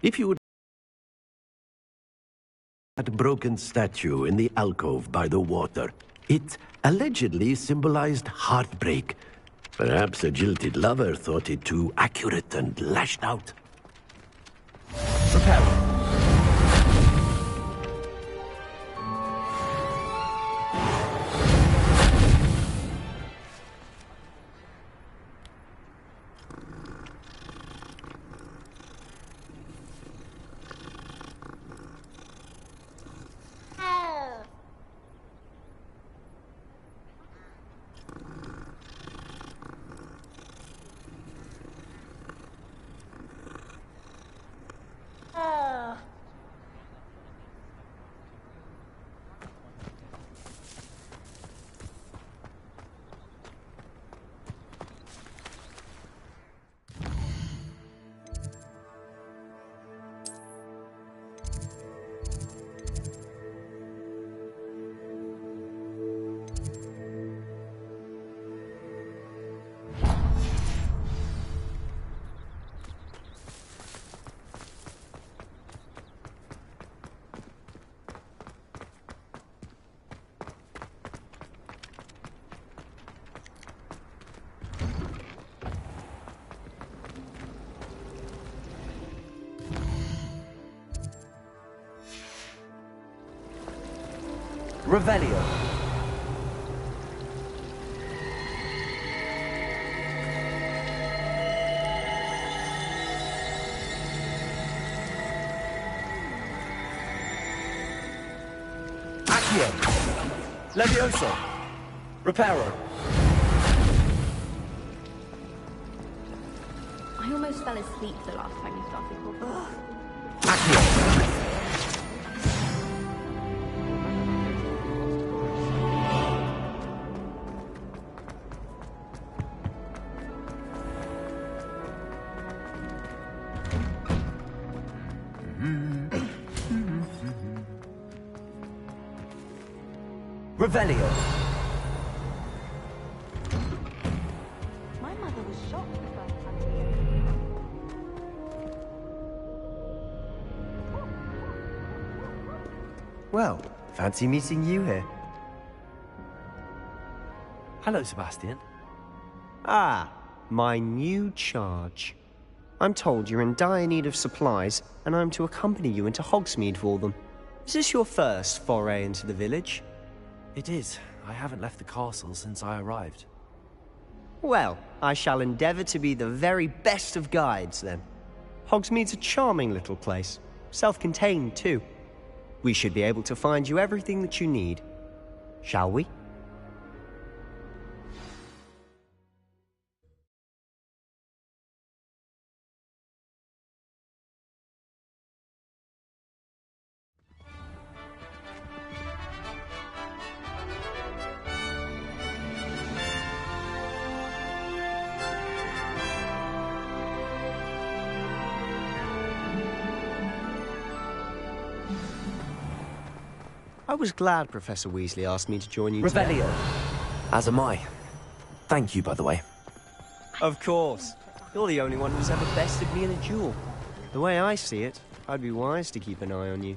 If you would... That broken statue in the alcove by the water. It allegedly symbolized heartbreak. Perhaps a jilted lover thought it too accurate and lashed out. Prepare. Revelio. Accio. Levioso. Reparo. I almost fell asleep the last time you started talking. Accio. Revelio. My mother was shocked the first time. Well, fancy meeting you here. Hello, Sebastian. Ah, my new charge. I'm told you're in dire need of supplies, and I'm to accompany you into Hogsmeade for them. Is this your first foray into the village? It is. I haven't left the castle since I arrived. Well, I shall endeavour to be the very best of guides, then. Hogsmeade's a charming little place. Self-contained, too. We should be able to find you everything that you need. Shall we? I was glad Professor Weasley asked me to join you today. Revelio. As am I. Thank you, by the way. Of course. You're the only one who's ever bested me in a duel. The way I see it, I'd be wise to keep an eye on you.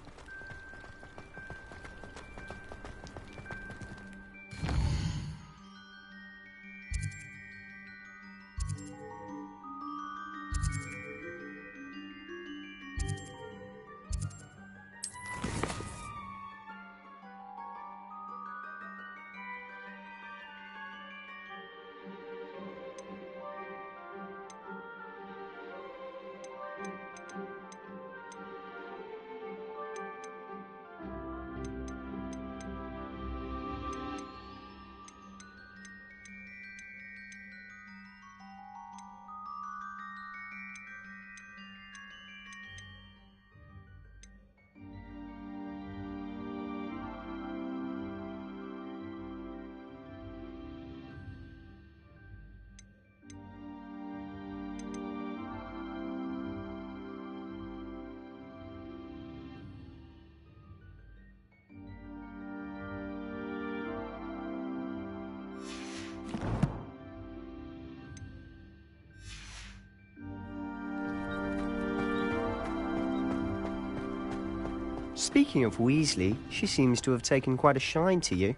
Speaking of Weasley, she seems to have taken quite a shine to you.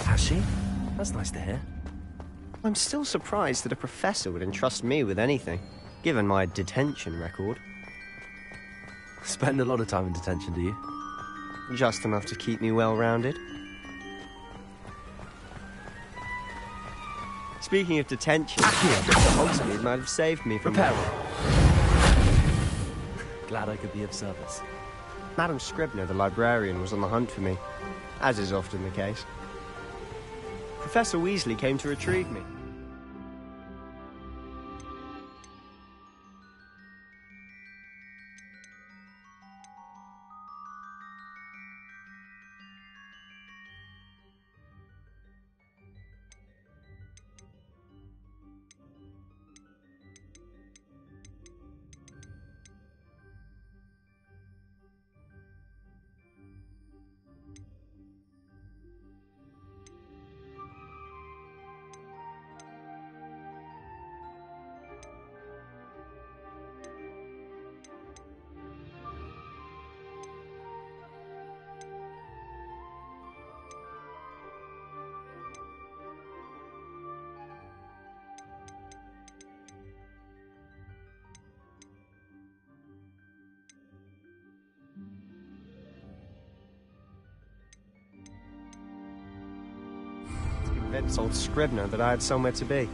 Has she? That's nice to hear. I'm still surprised that a professor would entrust me with anything, given my detention record. Spend a lot of time in detention, do you? Just enough to keep me well-rounded. Speaking of detention, Hogsmeade might have saved me from... Prepare. Glad I could be of service. Madam Scribner, the librarian, was on the hunt for me, as is often the case. Professor Weasley came to retrieve me. Convince old Scribner that I had somewhere to be.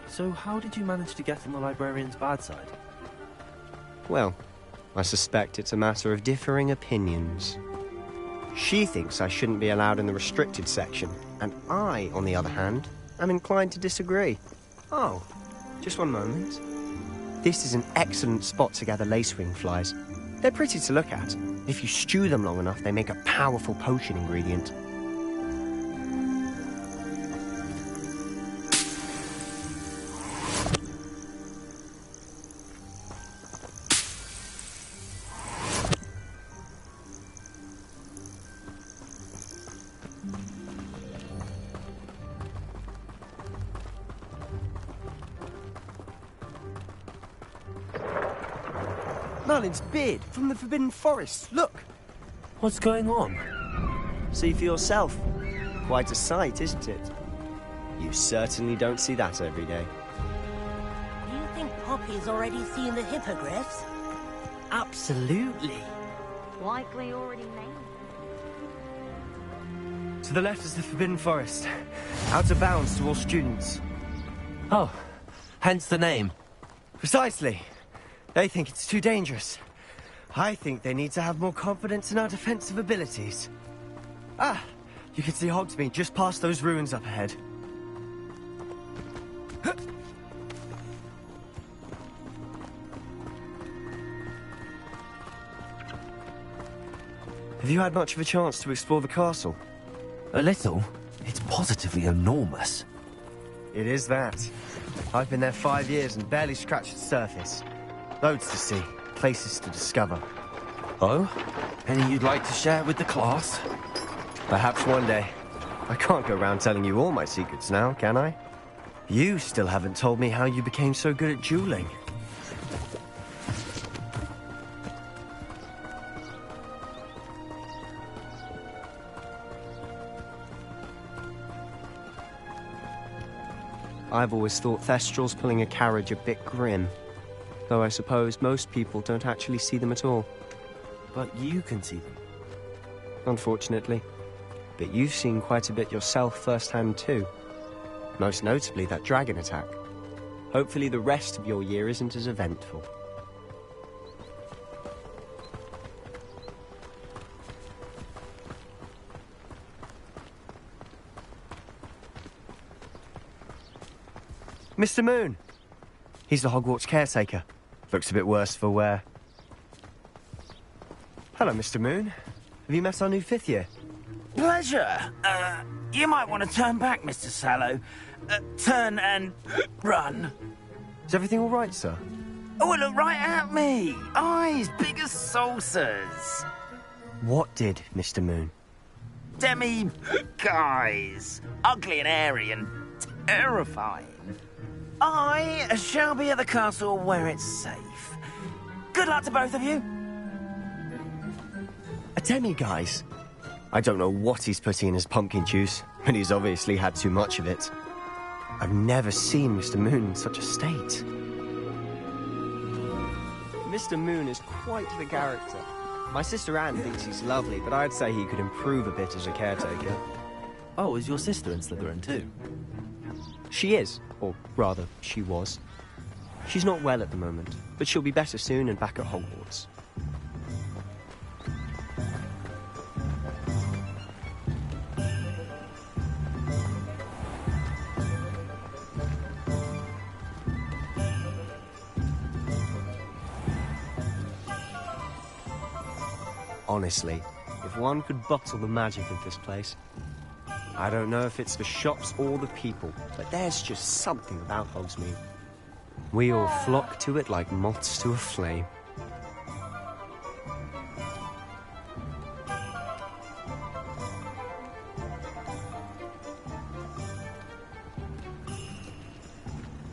So how did you manage to get on the librarian's bad side? Well, I suspect it's a matter of differing opinions. She thinks I shouldn't be allowed in the restricted section, and I, on the other hand, am inclined to disagree. Oh, just one moment. This is an excellent spot to gather lacewing flies. They're pretty to look at. If you stew them long enough, they make a powerful potion ingredient. Merlin's beard from the Forbidden Forest. Look. What's going on? See for yourself. Quite a sight, isn't it? You certainly don't see that every day. Do you think Poppy's already seen the hippogriffs? Absolutely. Likely already named. To the left is the Forbidden Forest. Out of bounds to all students. Oh, hence the name. Precisely. They think it's too dangerous. I think they need to have more confidence in our defensive abilities. Ah, you can see Hogsmeade just past those ruins up ahead. Have you had much of a chance to explore the castle? A little. It's positively enormous. It is that. I've been there 5 years and barely scratched the surface. Loads to see, places to discover. Oh? Any you'd like to share with the class? Perhaps one day. I can't go around telling you all my secrets now, can I? You still haven't told me how you became so good at dueling. I've always thought Thestrals pulling a carriage a bit grim. Though I suppose most people don't actually see them at all. But you can see them. Unfortunately. But you've seen quite a bit yourself firsthand too. Most notably that dragon attack. Hopefully the rest of your year isn't as eventful. Mr. Moon! He's the Hogwarts caretaker. Looks a bit worse for wear. Hello, Mr. Moon. Have you met our new 5th year? Pleasure. You might want to turn back, Mr. Sallow. Turn and run. Is everything all right, sir? Oh, look right at me. Eyes big as saucers. What did, Mr. Moon? Guys. Ugly and airy and terrifying. I shall be at the castle where it's safe. Good luck to both of you. A demi-guise? I don't know what he's putting in his pumpkin juice, but he's obviously had too much of it. I've never seen Mr. Moon in such a state. Mr. Moon is quite the character. My sister Anne thinks he's lovely, but I'd say he could improve a bit as a caretaker. Oh, is your sister in Slytherin too? She is, or rather, she was. She's not well at the moment, but she'll be better soon and back at Hogwarts. Honestly, if one could bottle the magic of this place. I don't know if it's the shops or the people, but there's just something about Hogsmeade. We all flock to it like moths to a flame.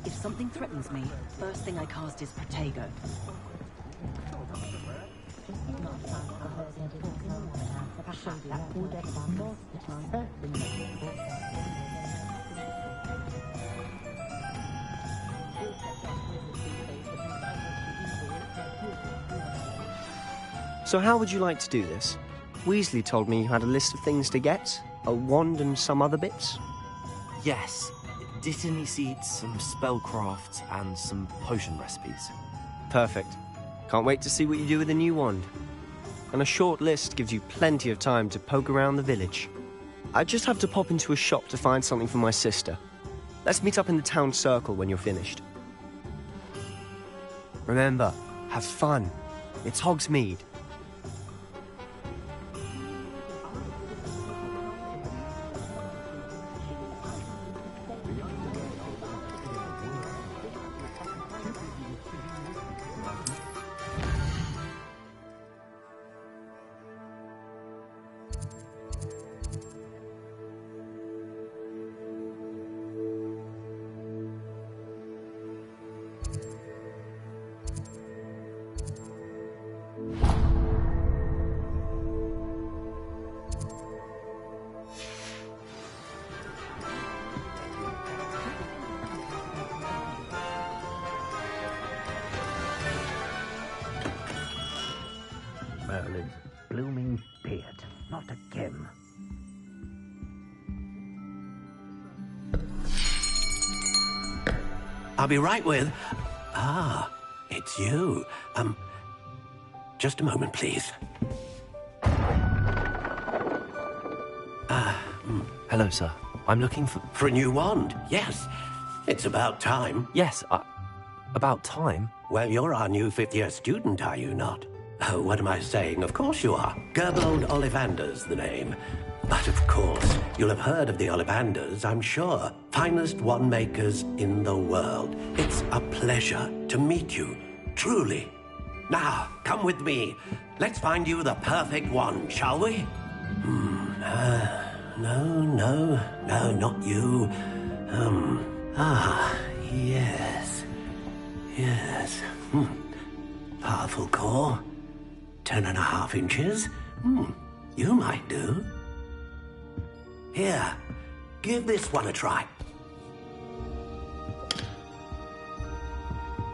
If something threatens me, first thing I cast is Protego. So how would you like to do this? Weasley told me you had a list of things to get, a wand and some other bits. Yes. Dittany seeds, some spellcrafts, and some potion recipes. Perfect. Can't wait to see what you do with the new wand. And a short list gives you plenty of time to poke around the village. I just have to pop into a shop to find something for my sister. Let's meet up in the town circle when you're finished. Remember, have fun. It's Hogsmeade. blooming beard. Not again. I'll be right with... Ah, it's you. Just a moment, please. Hello, sir. I'm looking for... For a new wand, yes. It's about time. Yes, about time? Well, you're our new fifth-year student, are you not? Oh, what am I saying? Of course you are. Gerbold Ollivander's the name. But of course, you'll have heard of the Ollivanders, I'm sure. Finest wand makers in the world. It's a pleasure to meet you, truly. Now, come with me. Let's find you the perfect wand, shall we? No, not you. Yes. Powerful core. 10.5 inches. You might do. Here, give this one a try.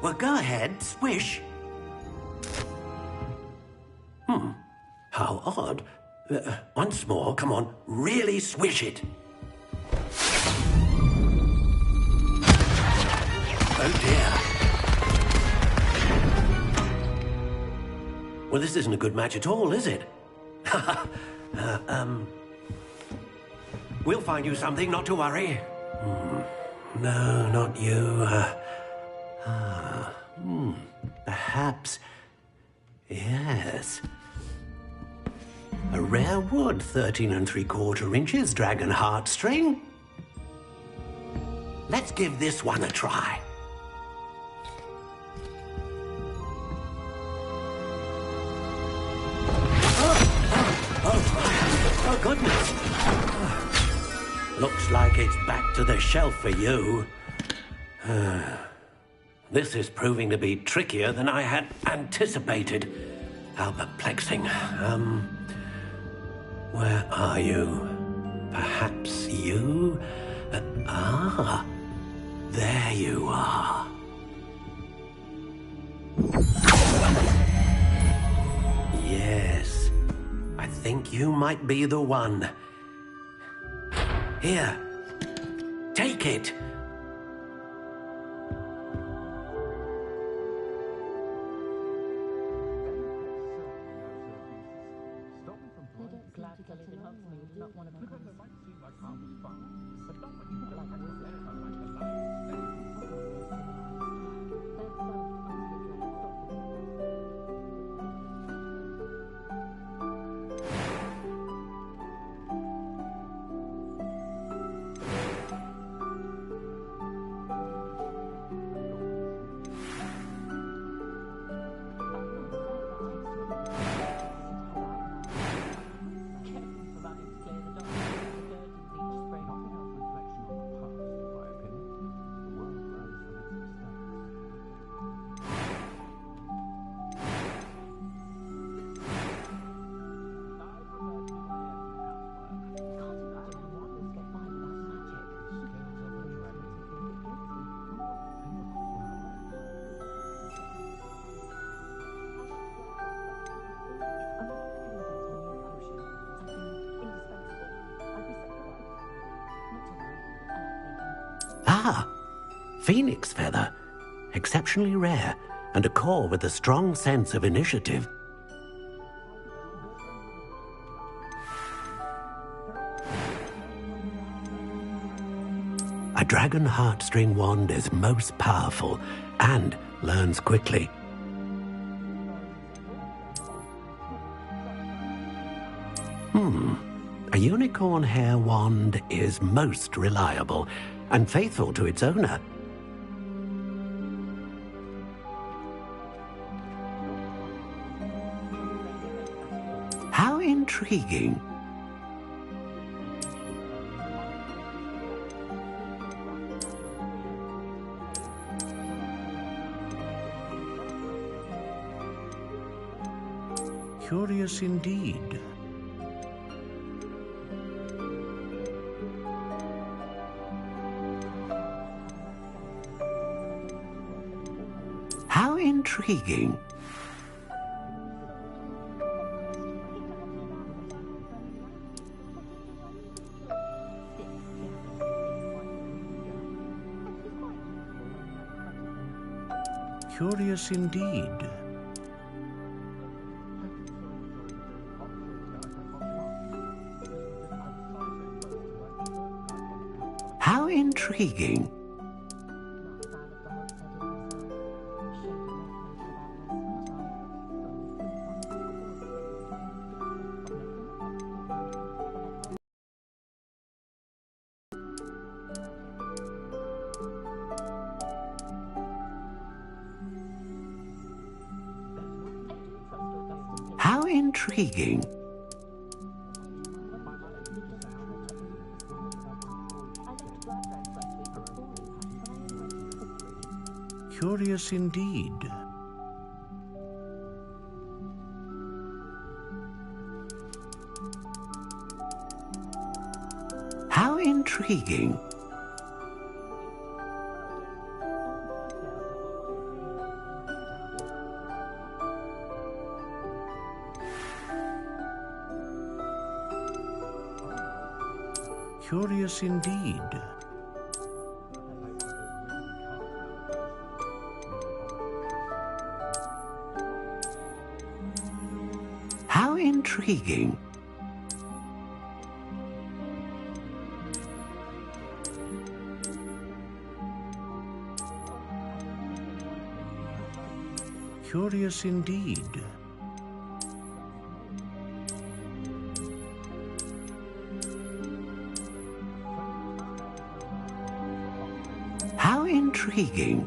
Well, go ahead, swish. How odd. Once more, come on, really swish it. Oh dear. Well, this isn't a good match at all, is it? We'll find you something, not to worry. No, not you. Perhaps... Yes. A rare wood, 13 3/4 inches, dragon heartstring. Let's give this one a try. Oh, goodness. Looks like it's back to the shelf for you. This is proving to be trickier than I had anticipated. How perplexing. Where are you? Perhaps you? There you are. Yes, I think you might be the one. Here, take it. Phoenix feather. Exceptionally rare, and a core with a strong sense of initiative. A dragon heartstring wand is most powerful and learns quickly. A unicorn hair wand is most reliable and faithful to its owner. How intriguing. Curious indeed. How intriguing. Curious indeed. How intriguing. How intriguing. Curious indeed. How intriguing. Curious indeed. How intriguing. Curious indeed. How intriguing.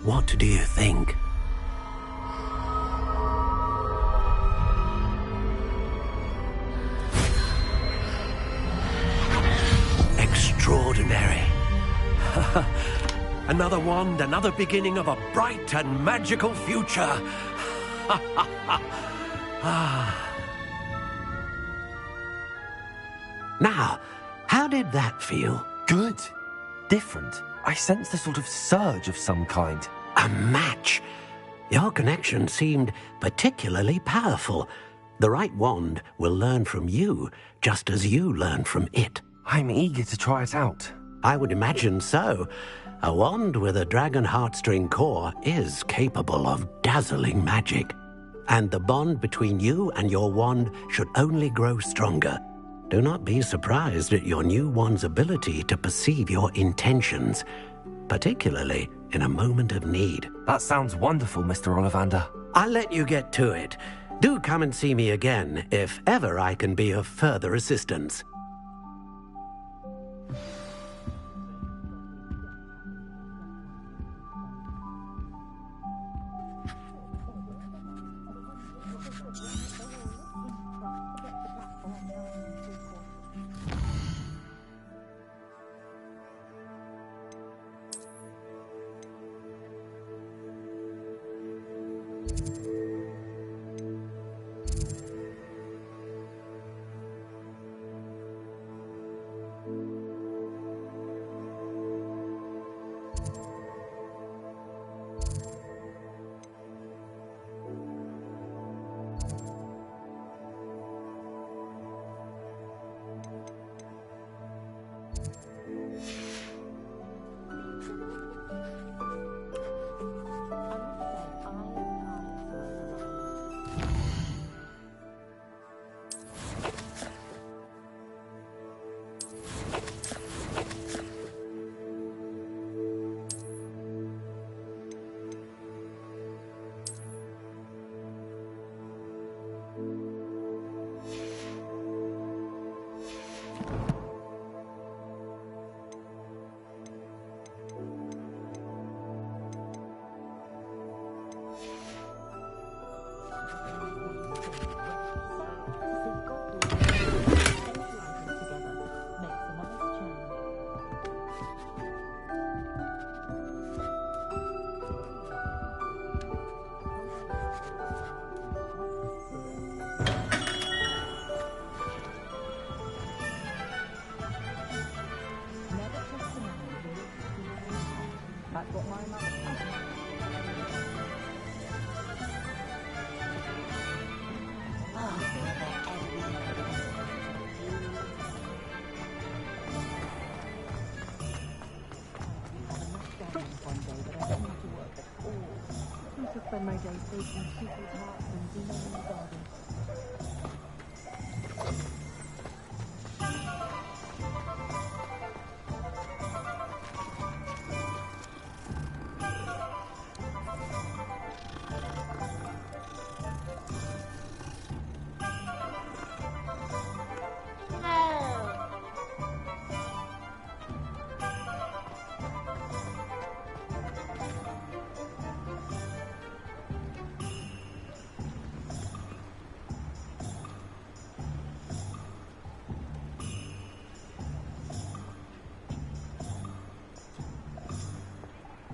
What do you think? Extraordinary. Another wand, another beginning of a bright and magical future. Now, how did that feel? Good. Different. I sensed a sort of surge of some kind. A match. Your connection seemed particularly powerful. The right wand will learn from you, just as you learn from it. I'm eager to try it out. I would imagine so. A wand with a dragon heartstring core is capable of dazzling magic. And the bond between you and your wand should only grow stronger. Do not be surprised at your new wand's ability to perceive your intentions, particularly in a moment of need. That sounds wonderful, Mr. Ollivander. I'll let you get to it. Do come and see me again if ever I can be of further assistance. Spend my days breaking people's hearts and being in the garden.